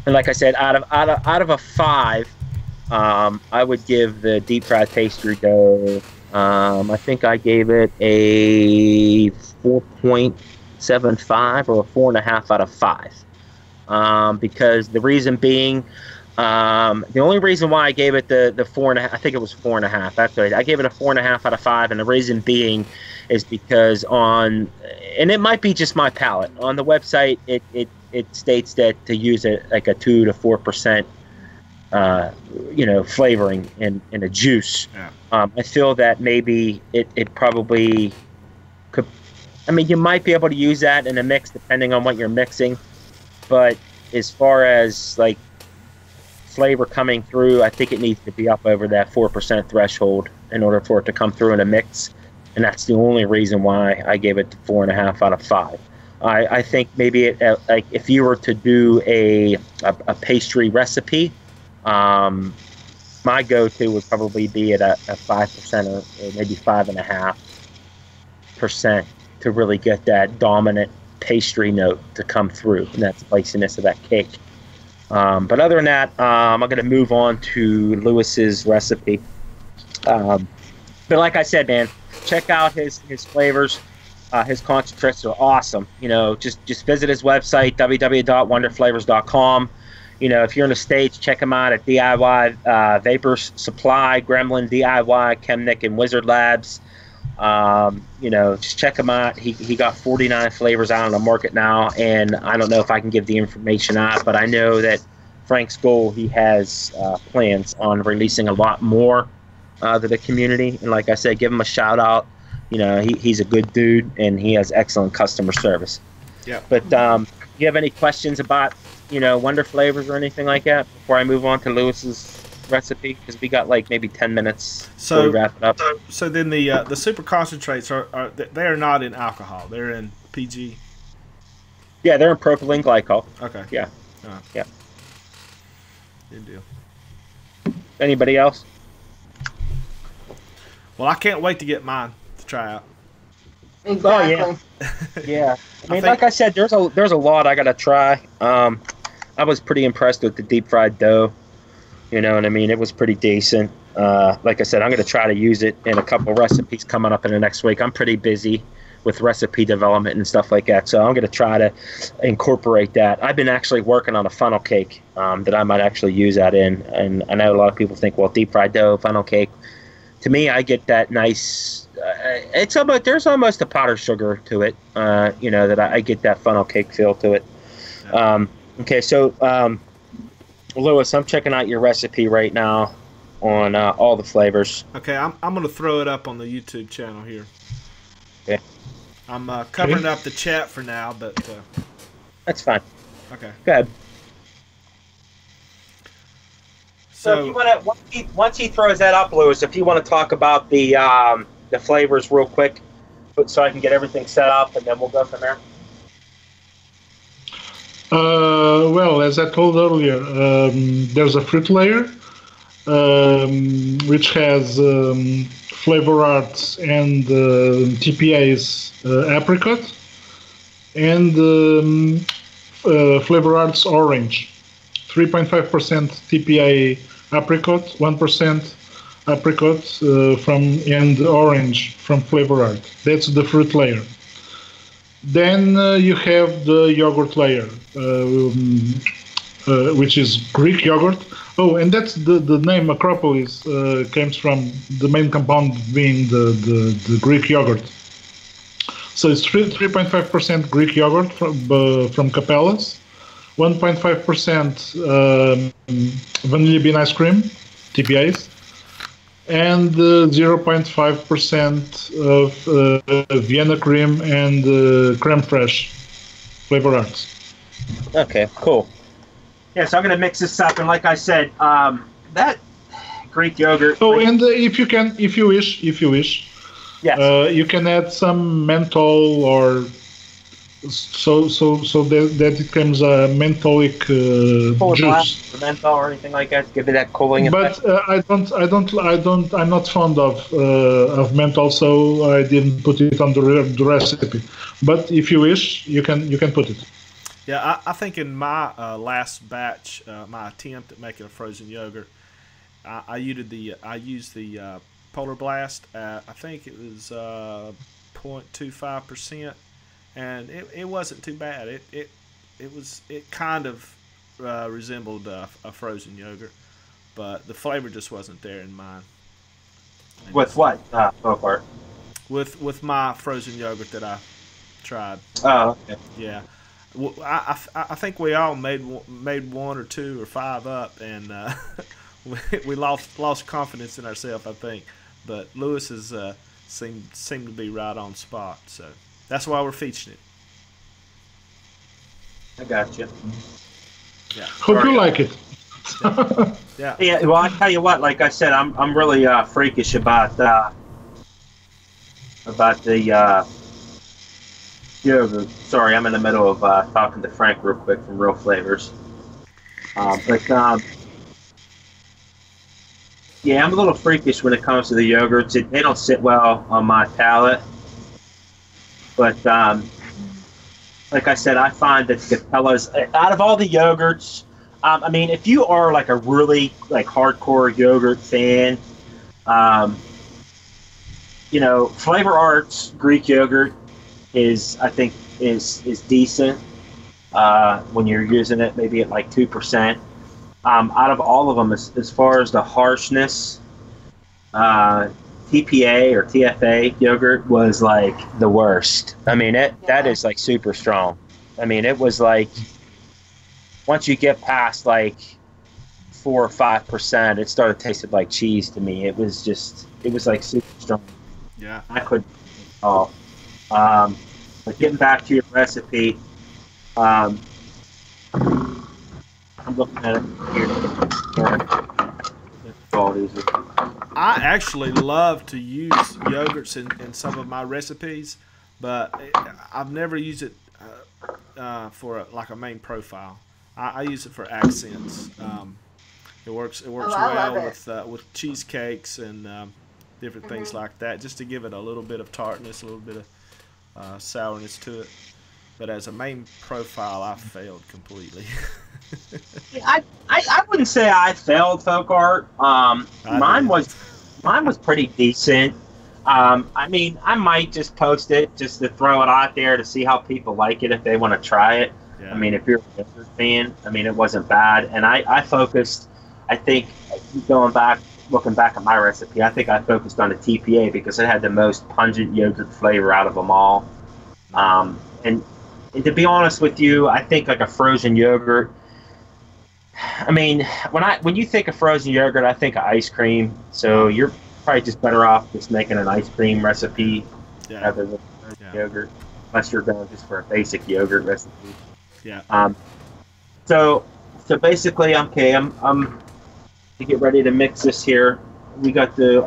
And like I said, out of a 5, I would give the deep fried pastry dough. I think I gave it a 4.75 or a 4.5 out of 5. Because the reason being, the only reason why I gave it the 4.5, I think it was 4.5. That's right. I gave it a 4.5 out of 5, and the reason being is because and it might be just my palate. On the website, it states that to use it like a 2 to 4%, flavoring in a juice. Yeah. I feel that maybe it probably could. I mean, you might be able to use that in a mix depending on what you're mixing, but as far as like flavor coming through, I think it needs to be up over that 4% threshold in order for it to come through in a mix, and that's the only reason why I gave it 4.5 out of 5. I think maybe like if you were to do a pastry recipe, my go-to would probably be at a 5% or maybe 5.5% to really get that dominant pastry note to come through, and that spiciness of that cake. But other than that, I'm going to move on to Lewis's recipe. But like I said, man, check out his flavors. His concentrates are awesome. Just visit his website, www.wonderflavors.com. If you're in the States, check him out at DIY Vapor Supply, Gremlin DIY, Chemnick, and Wizard Labs. Just check him out. He got 49 flavors out on the market now, and I don't know if I can give the information out, but I know that Frank's goal, he has plans on releasing a lot more to the community. And like I said, give him a shout out. He's a good dude, and he has excellent customer service. Yeah. But you have any questions about, Wonder flavors or anything like that before I move on to Lewis's recipe? Because we got like maybe 10 minutes before we wrap it up. So then the super concentrates are they are not in alcohol. They're in PG. Yeah, they're in propylene glycol. Okay. Yeah. Yeah. Good deal. Anybody else? Well, I can't wait to get mine to try out. Exactly. Oh, yeah. Yeah. I mean, like I said, there's a lot I gotta try. I was pretty impressed with the deep fried dough. You know what I mean? It was pretty decent. Like I said, I'm gonna try to use it in a couple recipes coming up in the next week. I'm pretty busy with recipe development and stuff like that, so I'm gonna try to incorporate that. I've been actually working on a funnel cake that I might actually use that in, and I know a lot of people think, well, deep fried dough, funnel cake. To me, I get that nice. There's almost a powdered sugar to it. You know, that I get that funnel cake feel to it. Okay, so Lewis, I'm checking out your recipe right now on all the flavors. Okay, I'm gonna throw it up on the YouTube channel here. Okay. I'm covering up the chat for now, but that's fine. Okay. Go ahead. So if you want to, once he throws that up, Lewis, if you want to talk about the flavors real quick, so I can get everything set up, and then we'll go from there. Well, as I told earlier, there's a fruit layer, which has Flavor Arts and TPA's apricot, and Flavor Arts orange. 3.5% TPA apricot, 1% apricot and orange from Flavor Art. That's the fruit layer. Then you have the yogurt layer, which is Greek yogurt. Oh, and that's the name Acropolis comes from the main compound being the Greek yogurt. So it's 3.5% Greek yogurt from Capellas, 1.5% vanilla bean ice cream, TPAs, and 0.5% of Vienna cream and creme fraiche, Flavor Arts. Okay, cool. Yeah, so I'm going to mix this up, and like I said, that Greek yogurt. Oh, and if you wish, yes, you can add some menthol or so that it becomes a mentholic juice. Menthol or anything like that to give it that cooling effect. But I'm not fond of menthol, so I didn't put it on the recipe. But if you wish, you can put it. Yeah, I think in my last batch, my attempt at making a frozen yogurt, I used the Polar Blast. I think it was 0.25%. And it wasn't too bad. It kind of resembled a frozen yogurt, but the flavor just wasn't there in mine. And with what? So far? With my frozen yogurt that I tried. Oh, okay. Yeah, I think we all made one or two or five up, and we lost confidence in ourselves, I think. But Lewis's seemed to be right on spot, so. That's why we're featuring it. I got you. Yeah. Hope you like it. Yeah. Yeah. Well, I tell you what. Like I said, I'm really freakish about the yogurt. Sorry, I'm in the middle of talking to Frank real quick from Real Flavors. Yeah, I'm a little freakish when it comes to the yogurts. They don't sit well on my palate. But like I said, I find that Capellas, out of all the yogurts, I mean, if you are like a really like hardcore yogurt fan, you know, Flavor Arts Greek yogurt is decent when you're using it, maybe at like 2%. Out of all of them, as far as the harshness, TPA or TFA yogurt was like the worst. I mean, that is like super strong. I mean, it was like once you get past like 4 or 5%, it started tasting like cheese to me. It was like super strong. Yeah, I couldn't. But getting back to your recipe, I'm looking at it here. All these. I actually love to use yogurts in some of my recipes, but I've never used it for like a main profile. I use it for accents. It works well with cheesecakes and different things like that, just to give it a little bit of tartness, a little bit of sourness to it. But as a main profile, I failed completely. I wouldn't say I failed, folk art. Mine was pretty decent. I mean, I might just post it just to throw it out there to see how people like it if they want to try it. Yeah. I mean, if you're a MIXERS fan, I mean, it wasn't bad. And I focused, I think, looking back at my recipe, I think I focused on the TPA because it had the most pungent yogurt flavor out of them all. And to be honest with you, I think like a frozen yogurt. I mean, when you think of frozen yogurt, I think of ice cream. So you're probably just better off just making an ice cream recipe rather than frozen yogurt, unless you're going just for a basic yogurt recipe. Yeah. So basically, okay, I'm to get ready to mix this here. We got the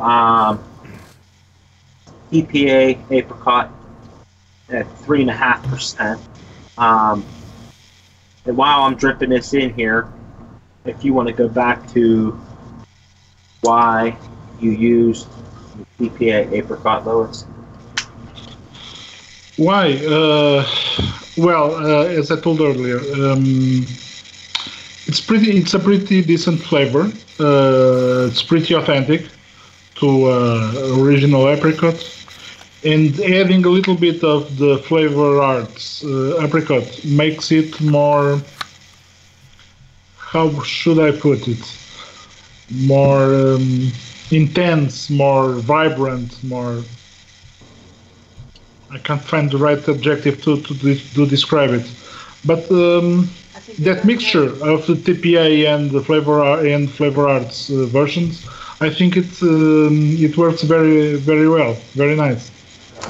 EPA apricot at 3.5%. And while I'm dripping this in here, if you want to go back to why you used the EPA apricot, Lois. Why? Well, as I told earlier, it's a pretty decent flavor. It's pretty authentic to original apricot, and adding a little bit of the flavor arts apricot makes it more, how should I put it, more intense, more vibrant, more, I can't find the right adjective to describe it, but that mixture of the TPA and the flavor arts versions, I think it works very, very well, very nice.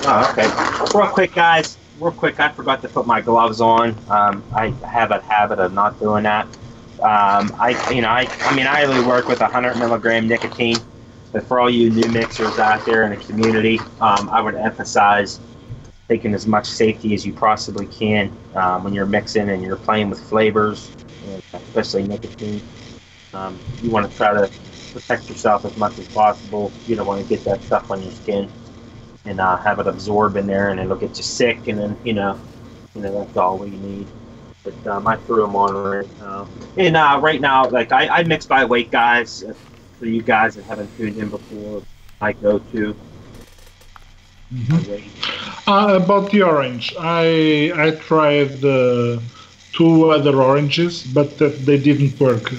Oh, okay. Real quick, guys. Real quick, I forgot to put my gloves on. I have a habit of not doing that. I only work with 100 milligram nicotine, but for all you new mixers out there in the community, I would emphasize taking as much safety as you possibly can when you're mixing and you're playing with flavors, especially nicotine. You want to try to protect yourself as much as possible. You don't want to get that stuff on your skin and have it absorb in there, and it'll get you sick, and then that's all we need. But I threw them on right now. And right now, like I mix by weight, guys. For you guys that haven't tuned in before, I go to. About the orange, I tried 2 other oranges, but they didn't work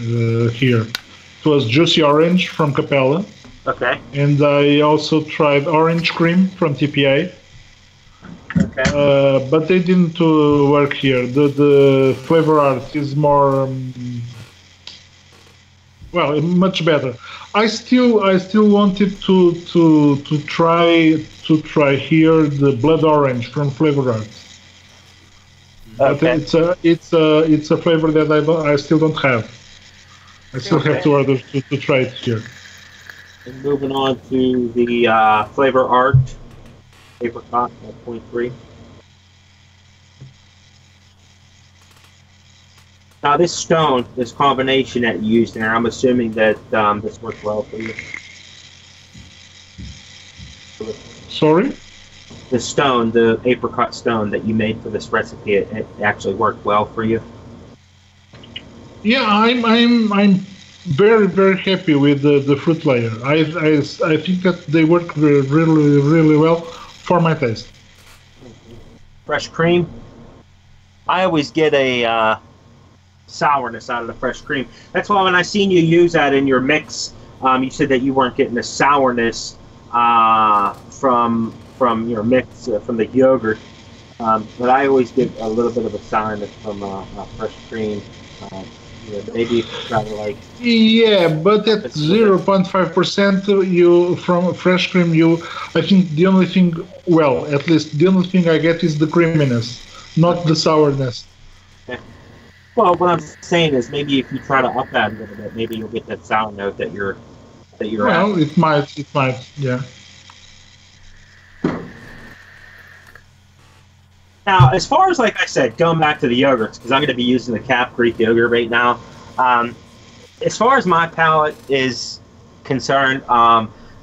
here. It was Juicy Orange from Capella. Okay. And I also tried Orange Cream from TPA. Okay. But they didn't work here. The flavor art is more, well, much better. I still wanted to try here the Blood Orange from Flavor Arts. Okay. But it's a flavor that I still don't have. I still have to order to try it here. And moving on to the Flavor Art apricot at 0.3. Now this stone, this combination that you used there, I'm assuming that this worked well for you. Sorry? The stone, the apricot stone that you made for this recipe, it actually worked well for you. Yeah, I'm very, very happy with the fruit layer. I think that they work really, really well for my taste. Fresh cream. I always get a sourness out of the fresh cream. That's why when I seen you use that in your mix, you said that you weren't getting the sourness from your mix from the yogurt, but I always get a little bit of a sourness from fresh cream. Maybe try to like. Yeah, but at 0.5% you from fresh cream, I think the only thing, well, at least the only thing I get is the creaminess, not the sourness. Okay. Well, what I'm saying is maybe if you try to up that a little bit, maybe you'll get that sour note that you're. Well, after. It might, yeah. Now, as far as, like I said, going back to the yogurts, because I'm going to be using the Cap Greek yogurt right now, as far as my palate is concerned,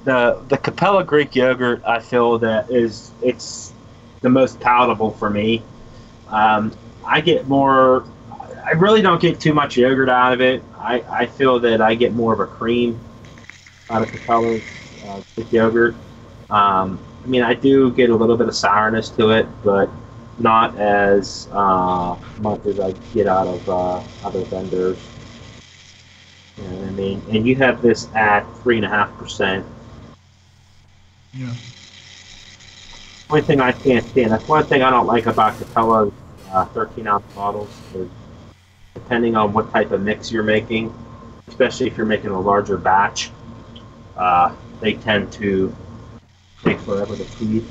the Capella Greek yogurt, I feel that it's the most palatable for me. I get more. I really don't get too much yogurt out of it. I feel that I get more of a cream out of Capella's with yogurt. I mean, I do get a little bit of sourness to it, but not as much as I get out of other vendors. You know what I mean? And you have this at 3.5%. Yeah. One thing I can't stand. That's one thing I don't like about Capella's 13-ounce bottles is depending on what type of mix you're making, especially if you're making a larger batch, they tend to take forever to feed.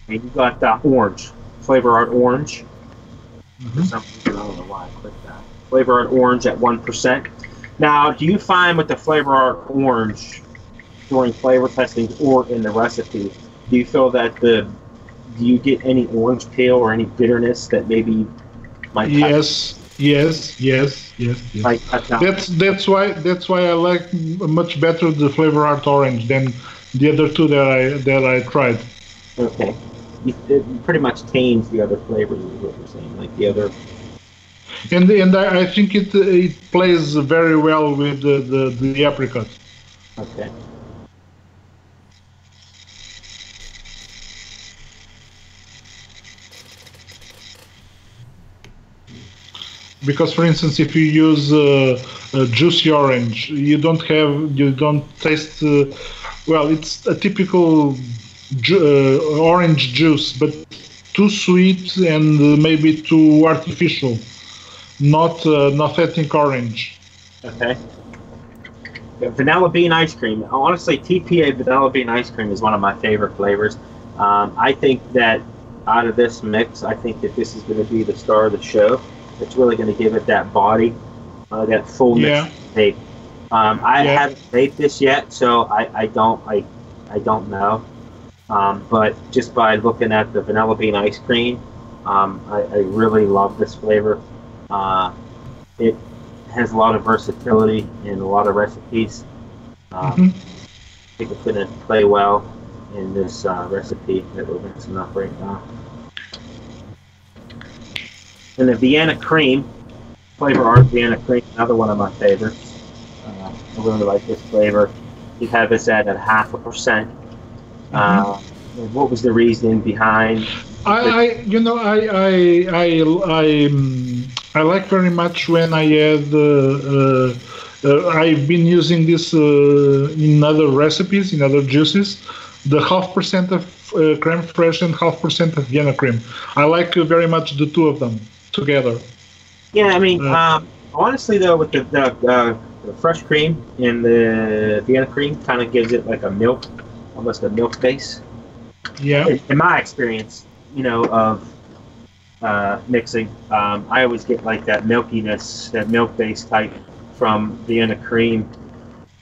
And you got orange, Flavor Art Orange. For some reason, I don't know why I clicked that. Flavor Art Orange at 1%. Now, do you find with the Flavor Art Orange during flavor testing or in the recipe, do you feel that do you get any orange peel or any bitterness that maybe might? Yes. Might cut down? That's why I like much better the Flavor Art Orange than the other two that I tried. Okay. It pretty much tames the other flavors, is what you're saying, like the other. And I think it plays very well with the apricot. Okay. Because, for instance, if you use a juicy orange, you don't taste. Well, it's a typical orange juice, but too sweet and maybe too artificial, not authentic orange. Okay. Yeah, vanilla bean ice cream. Honestly, TPA vanilla bean ice cream is one of my favorite flavors. I think that out of this mix, I think that this is going to be the star of the show. It's really going to give it that body, that full mix vape. I haven't vaped this yet, so I don't know. But just by looking at the vanilla bean ice cream, I really love this flavor. It has a lot of versatility in a lot of recipes. I think it's going to play well in this recipe that we're mixing up right now. And the Vienna Cream, Flavor Art Vienna Cream, another one of my favorites. I really like this flavor. You have this at 0.5%. What was the reasoning behind? I like very much when I add. I've been using this in other recipes, in other juices. The 0.5% of creme fraiche and 0.5% of Vienna cream. I like very much the two of them together. Yeah, I mean, honestly though, with the fresh cream and the Vienna cream, kind of gives it like a milk, almost a milk base. Yeah. In my experience, of mixing, I always get like that milkiness, that milk base type from Vienna cream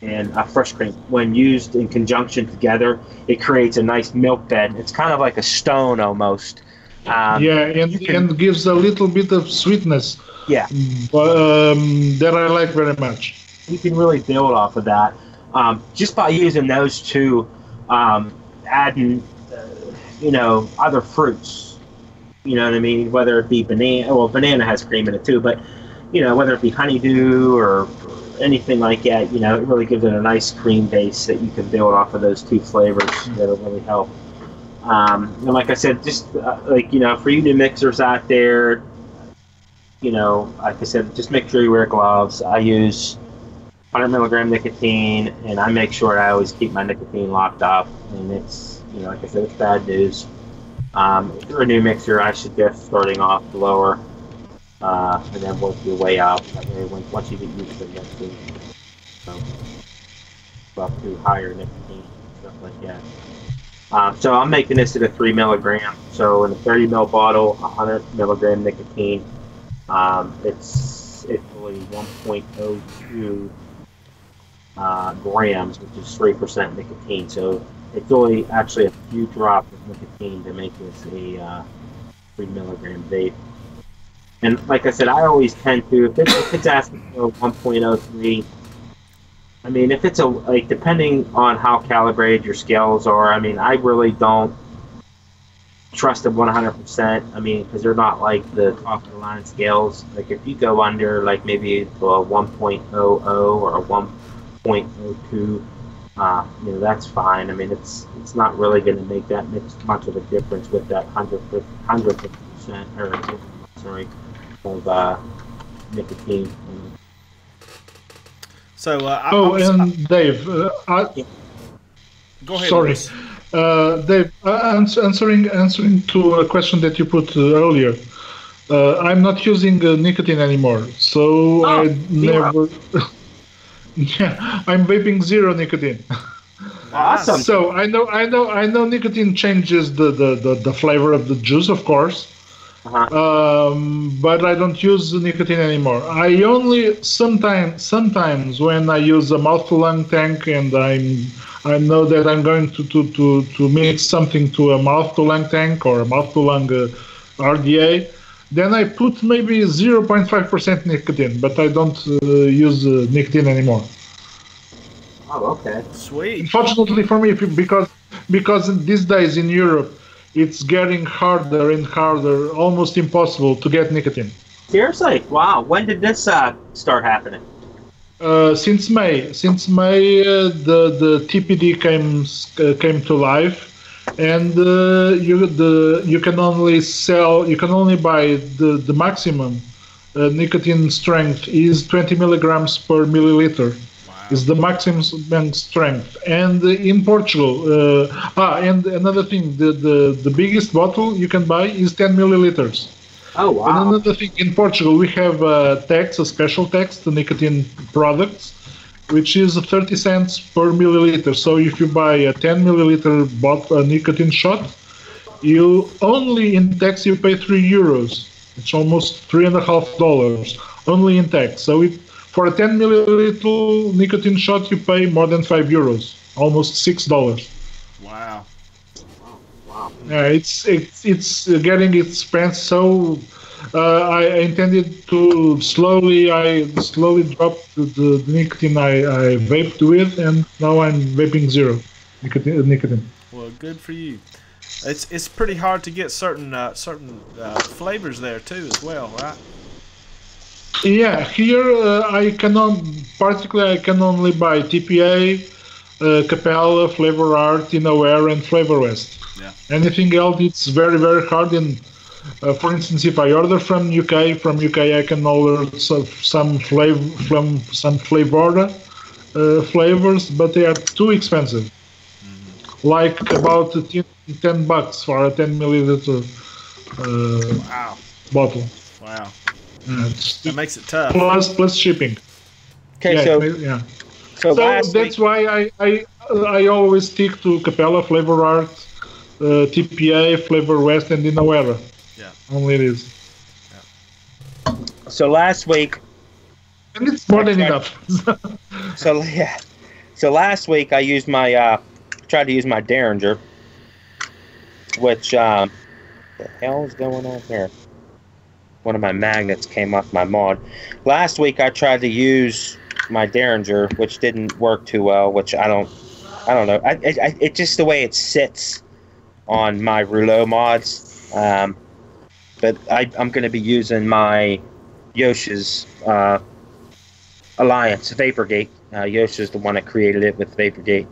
and fresh cream. When used in conjunction together, it creates a nice milk bed. It's kind of like a stone almost. And gives a little bit of sweetness. Yeah. That I like very much. You can really build off of that just by using those two, adding, other fruits. You know what I mean? Whether it be banana, well, banana has cream in it too, but whether it be honeydew or anything like that, it really gives it a nice cream base that you can build off of those two flavors that'll really help. And like I said, just for you new mixers out there, like I said, just make sure you wear gloves. I use 100 milligram nicotine, and I make sure I always keep my nicotine locked up. And it's, like I said, it's bad news. If you're a new mixer, I suggest starting off lower, and then work your way out. That way, once you get used to mixing, up to higher nicotine, stuff like that. So I'm making this at a 3 milligram. So in a 30 ml bottle, 100 milligram nicotine. It's only 1.02 grams, which is 3% nicotine. So it's only actually a few drops of nicotine to make this a 3 milligram vape. And like I said, I always tend to, if it's asking for 1.03, I mean, if it's like depending on how calibrated your scales are, I mean, I really don't trust them 100%. I mean, because they're not like the top of the line scales. Like if you go under like maybe a 1.00 or a 1.02, you know, that's fine. I mean, it's not really going to make that much of a difference with that 100% or sorry of nicotine. So, Dave, go ahead. Sorry, Dave. Answering to a question that you put earlier. I'm not using nicotine anymore, so I never. Yeah, I'm vaping zero nicotine. Awesome. So I know nicotine changes the flavor of the juice, of course. But I don't use nicotine anymore. I only sometimes when I use a mouth-to-lung tank and I know that I'm going to mix something to a mouth-to-lung tank or a mouth-to-lung RDA, then I put maybe 0.5% nicotine, but I don't use nicotine anymore. Oh, okay. Sweet. Unfortunately for me, because these days in Europe, it's getting harder and harder, almost impossible to get nicotine. Seriously? Wow. When did this start happening? Since May, the TPD came to life, and you can only buy the maximum nicotine strength is 20 milligrams per milliliter. Is the maximum strength, and in Portugal, and another thing, the biggest bottle you can buy is 10 milliliters. Oh wow! And another thing, in Portugal we have a special tax to nicotine products, which is 30 cents per milliliter. So if you buy a 10 milliliter nicotine shot, you only in tax you pay €3. It's almost $3.50 only in tax. So for a 10 milliliter nicotine shot, you pay more than €5, almost $6. Wow. Wow. It's getting expensive. So I intended to slowly drop the nicotine I vaped with, and now I'm vaping zero nicotine. Well, good for you. It's pretty hard to get certain flavors there too as well, right? Yeah, here I can only buy TPA, Capella, Flavor Art, Innoair, and Flavor West. Yeah. Anything else, it's very, very hard. And for instance, if I order from UK, I can order some flavored flavors, but they are too expensive. Mm-hmm. Like about $10 for a 10 milliliter bottle. Wow. That makes it tough. Plus shipping. Okay, so that's why I always stick to Capella, Flavor Art, TPA, Flavor West, and Innoair. Yeah. Only it is. Yeah. So last week. And it's more than enough. So last week I used my tried to use my Derringer, which the hell is going on here? One of my magnets came off my mod. Last week I tried to use my Derringer, which didn't work too well. Which I don't know. It's just the way it sits on my rouleau mods. But I'm going to be using my Yoshi's Alliance Vaporgate. Yoshi's the one that created it with Vaporgate.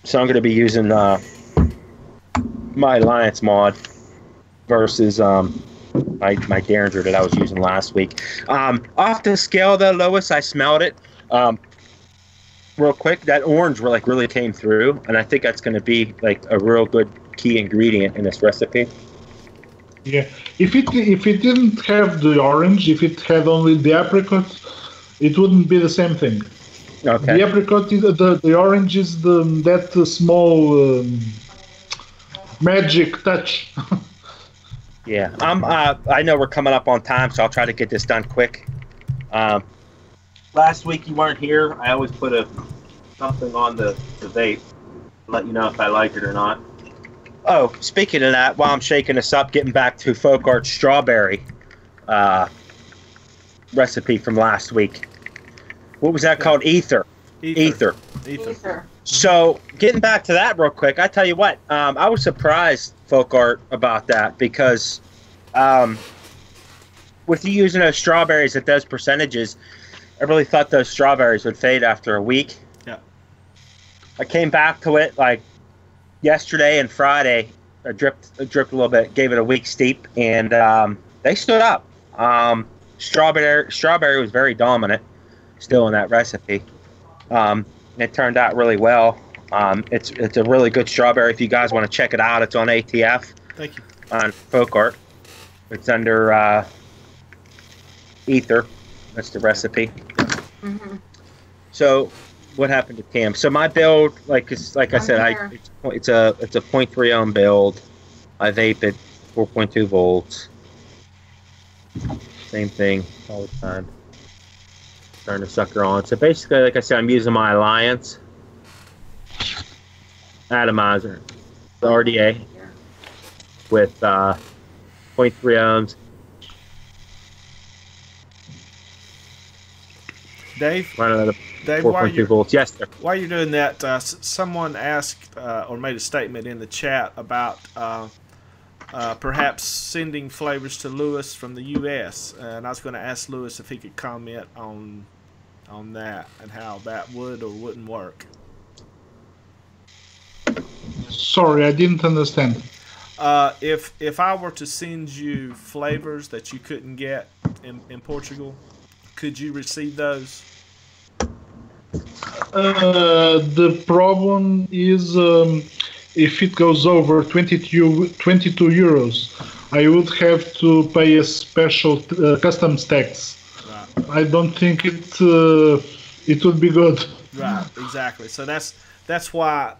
So I'm going to be using my Alliance mod versus my Derringer that I was using last week. Off the scale though, Lois, I smelled it real quick. That orange really came through, and I think that's going to be like a real good key ingredient in this recipe. Yeah, if it didn't have the orange, if it had only the apricot, it wouldn't be the same thing. Okay. The apricot is the orange is that small magic touch. Yeah, I know we're coming up on time, so I'll try to get this done quick. Last week you weren't here. I always put something on the vape, let you know if I like it or not. Oh, speaking of that, while I'm shaking this up, getting back to Folk Art strawberry recipe from last week. What was that called? Ether. Ether. Ether. So, getting back to that real quick, I tell you what, I was surprised, Folk Art, about that because with you using those strawberries at those percentages, I really thought those strawberries would fade after a week. Yeah. I came back to it like yesterday and Friday. I dripped a little bit, gave it a week steep, and they stood up. Strawberry was very dominant still in that recipe. It turned out really well. It's a really good strawberry. If you guys want to check it out, it's on ATF. Thank you. On Folk Art. It's under Ether. That's the recipe. Mm-hmm. So, what happened to Cam? So my build, like I said, it's a 0.3 ohm build. I vape it 4.2 volts. Same thing all the time. Turn the sucker on. So basically, like I said, I'm using my Alliance atomizer, the RDA, with 0.3 ohms. Dave, Running at 4.2 volts. Yes, sir. While you're doing that, someone asked or made a statement in the chat about perhaps sending flavors to Lewis from the U.S. And I was going to ask Lewis if he could comment on that and how that would or wouldn't work. Sorry, I didn't understand. If I were to send you flavors that you couldn't get in Portugal, could you receive those? The problem is if it goes over 22 euros, I would have to pay a special customs tax. Right. I don't think it would be good. Right, exactly. So that's why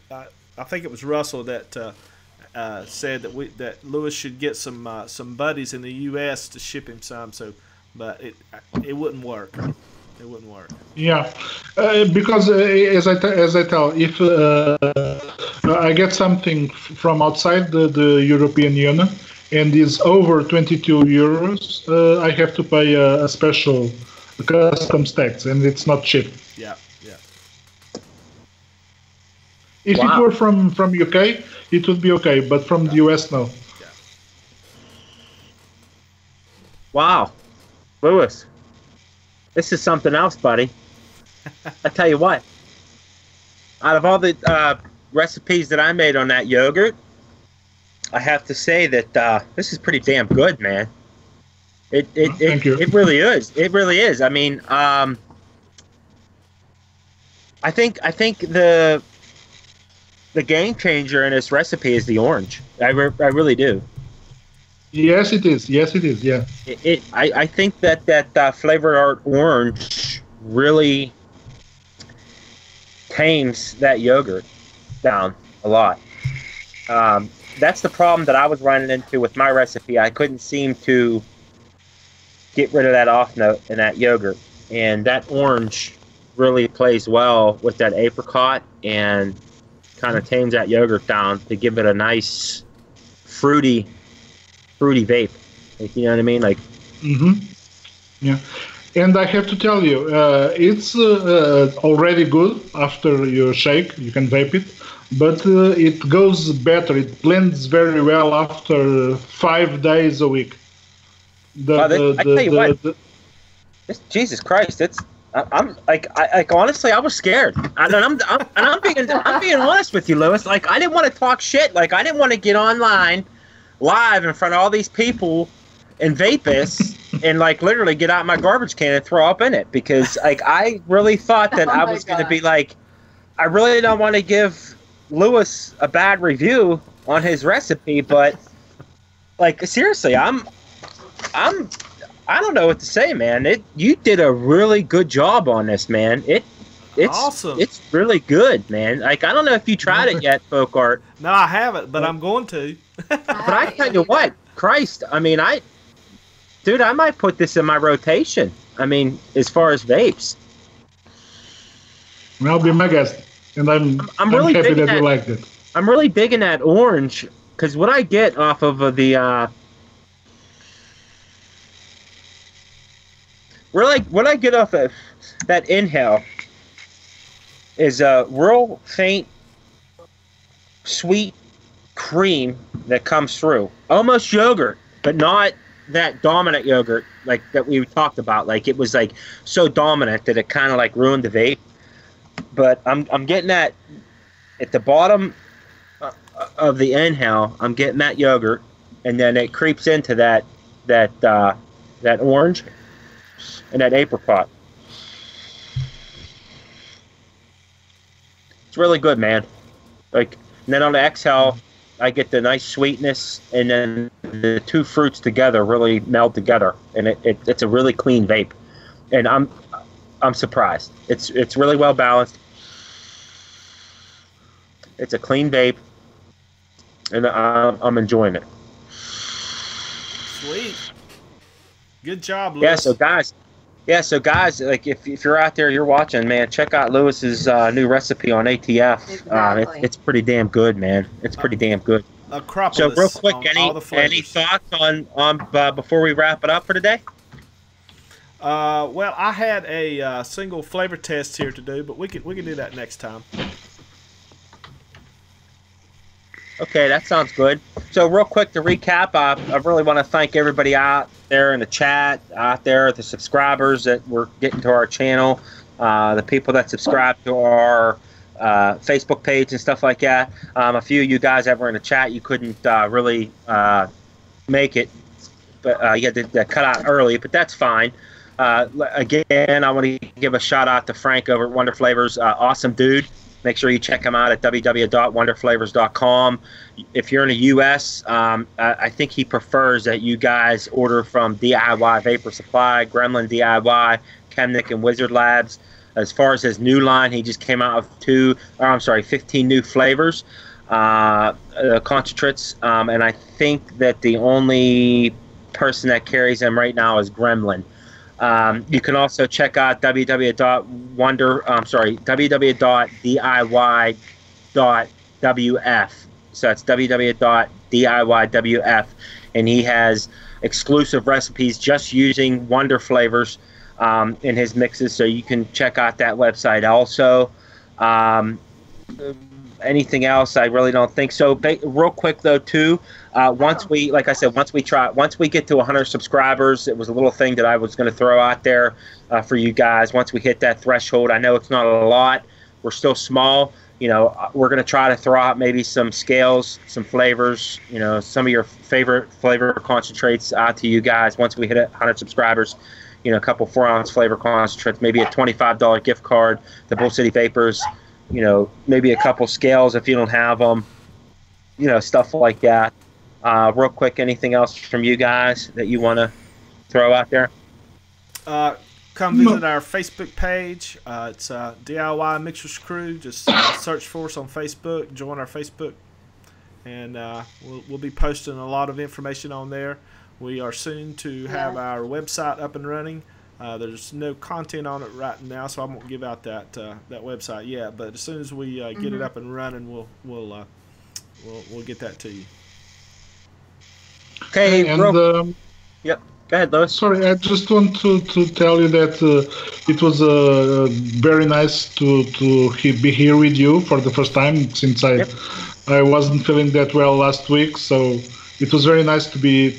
I think it was Russell that said that Lewis should get some buddies in the U.S. to ship him some. So, but it wouldn't work. It wouldn't work. Yeah, because as I tell, if I get something from outside the European Union and is over 22 euros, I have to pay a special customs tax, and it's not cheap. Yeah, yeah. If it were from UK, it would be okay, but from the US, no. Yeah. Wow, Lewis. This is something else, buddy. I tell you what. Out of all the recipes that I made on that yogurt, I have to say that this is pretty damn good, man. It really is. It really is. I mean, I think the game changer in this recipe is the orange. I really do. Yes, it is. Yes, it is. Yeah. I think that Flavor Art orange really tames that yogurt down a lot. That's the problem that I was running into with my recipe. I couldn't seem to get rid of that off note in that yogurt, and that orange really plays well with that apricot and kind of tames that yogurt down to give it a nice fruity vape, like, you know what I mean? Like, yeah. And I have to tell you, it's already good after you shake. You can vape it, but it goes better. It blends very well after 5 days a week. I tell you what, Jesus Christ, I'm honestly, I was scared, and I'm being honest with you, Lewis. Like, I didn't want to talk shit. Like, I didn't want to get online live in front of all these people and vape this and like literally get out my garbage can and throw up in it, because like I really thought that I was going to be like, I really don't want to give Lewis a bad review on his recipe, but like seriously, I don't know what to say, man. You did a really good job on this, man. It's awesome. It's really good, man. Like, I don't know if you tried it yet, Folk Art. No, I haven't, but I'm going to. But I tell you what, Christ, I mean, I might put this in my rotation. I mean, as far as vapes. Well, be my guest, and I'm really happy that you liked it. I'm really big in that orange, because what I get off of what I get off of that inhale is a real faint, sweet cream that comes through. Almost yogurt, but not that dominant yogurt like that we talked about. Like it was like so dominant that it kind of like ruined the vape. But I'm getting that at the bottom of the inhale. I'm getting that yogurt, and then it creeps into that orange and that apricot. It's really good, man. Like, and then on the exhale, I get the nice sweetness, and then the two fruits together really meld together, and it's a really clean vape. And I'm surprised. It's really well balanced. It's a clean vape, and I'm enjoying it. Sweet. Good job, Lewis. Yeah, so guys, like if you're out there, you're watching, man, check out Lewis's new recipe on ATF. Exactly. It's pretty damn good, man. It's pretty damn good. Acropolis. So real quick, any thoughts on before we wrap it up for today? Well, I had a single flavor test here to do, but we can do that next time. Okay, that sounds good. So real quick to recap, I really want to thank everybody out there in the chat, out there, the subscribers that were getting to our channel, the people that subscribe to our Facebook page and stuff like that. A few of you guys that were in the chat, you couldn't really make it, but you had to cut out early, but that's fine. Again, I want to give a shout out to Frank over at Wonder Flavors. Awesome dude. Make sure you check him out at www.wonderflavors.com. If you're in the U.S., I think he prefers that you guys order from DIY Vapor Supply, Gremlin DIY, Chemnick, and Wizard Labs. As far as his new line, he just came out of 15 new flavors, concentrates, and I think that the only person that carries them right now is Gremlin. You can also check out www.diy.wf. So that's www.diywf, and he has exclusive recipes just using Wonder flavors in his mixes. So you can check out that website also. Anything else? I really don't think so. Real quick though, too. Once we get to 100 subscribers, it was a little thing that I was going to throw out there for you guys. Once we hit that threshold, I know it's not a lot. We're still small. You know, we're going to try to throw out maybe some scales, some flavors, you know, some of your favorite flavor concentrates out to you guys. Once we hit 100 subscribers, you know, a couple 4-ounce flavor concentrates, maybe a $25 gift card to Bull City Vapors, you know, maybe a couple scales if you don't have them, you know, stuff like that. Real quick, anything else from you guys that you want to throw out there? Come visit our Facebook page. It's DIY Mixers Crew. Just search for us on Facebook. Join our Facebook, and we'll be posting a lot of information on there. We are soon to have our website up and running. There's no content on it right now, so I won't give out that website yet. But as soon as we get it up and running, we'll get that to you. Okay, and yep. Go ahead, Lois. Sorry, I just want to tell you that it was very nice to be here with you for the first time since I wasn't feeling that well last week. So it was very nice to be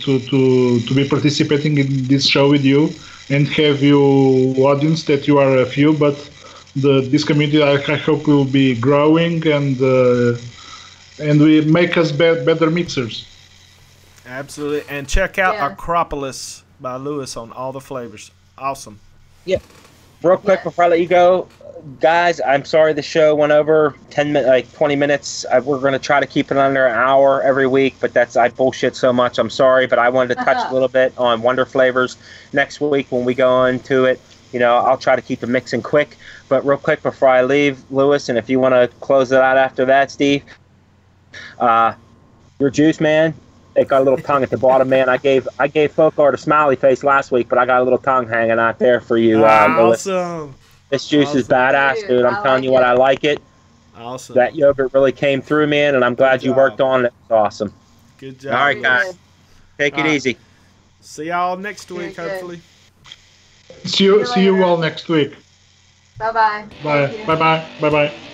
participating in this show with you and have you audience that you are a few, but this community I hope will be growing and we make us better mixers. Absolutely, and check out Acropolis by Lewis on all the flavors. Awesome. Yeah. Real quick before I let you go, guys, I'm sorry the show went over 20 minutes. We're going to try to keep it under an hour every week, but I bullshit so much. I'm sorry, but I wanted to touch a little bit on Wonder Flavors next week when we go into it. You know, I'll try to keep the mixing quick, but real quick before I leave, Lewis, and if you want to close it out after that, Steve, your juice, man. It got a little tongue at the bottom, man. I gave Folk Art a smiley face last week, but I got a little tongue hanging out there for you, Lewis. Awesome. This juice is badass, dude. I'm telling you what, I like it. Awesome. That yogurt really came through, man, and I'm glad you worked on it. It's awesome. Good job. All right, guys. Take it easy. See y'all next week, hopefully. See you all next week. Bye-bye. Bye. Bye-bye. Bye-bye.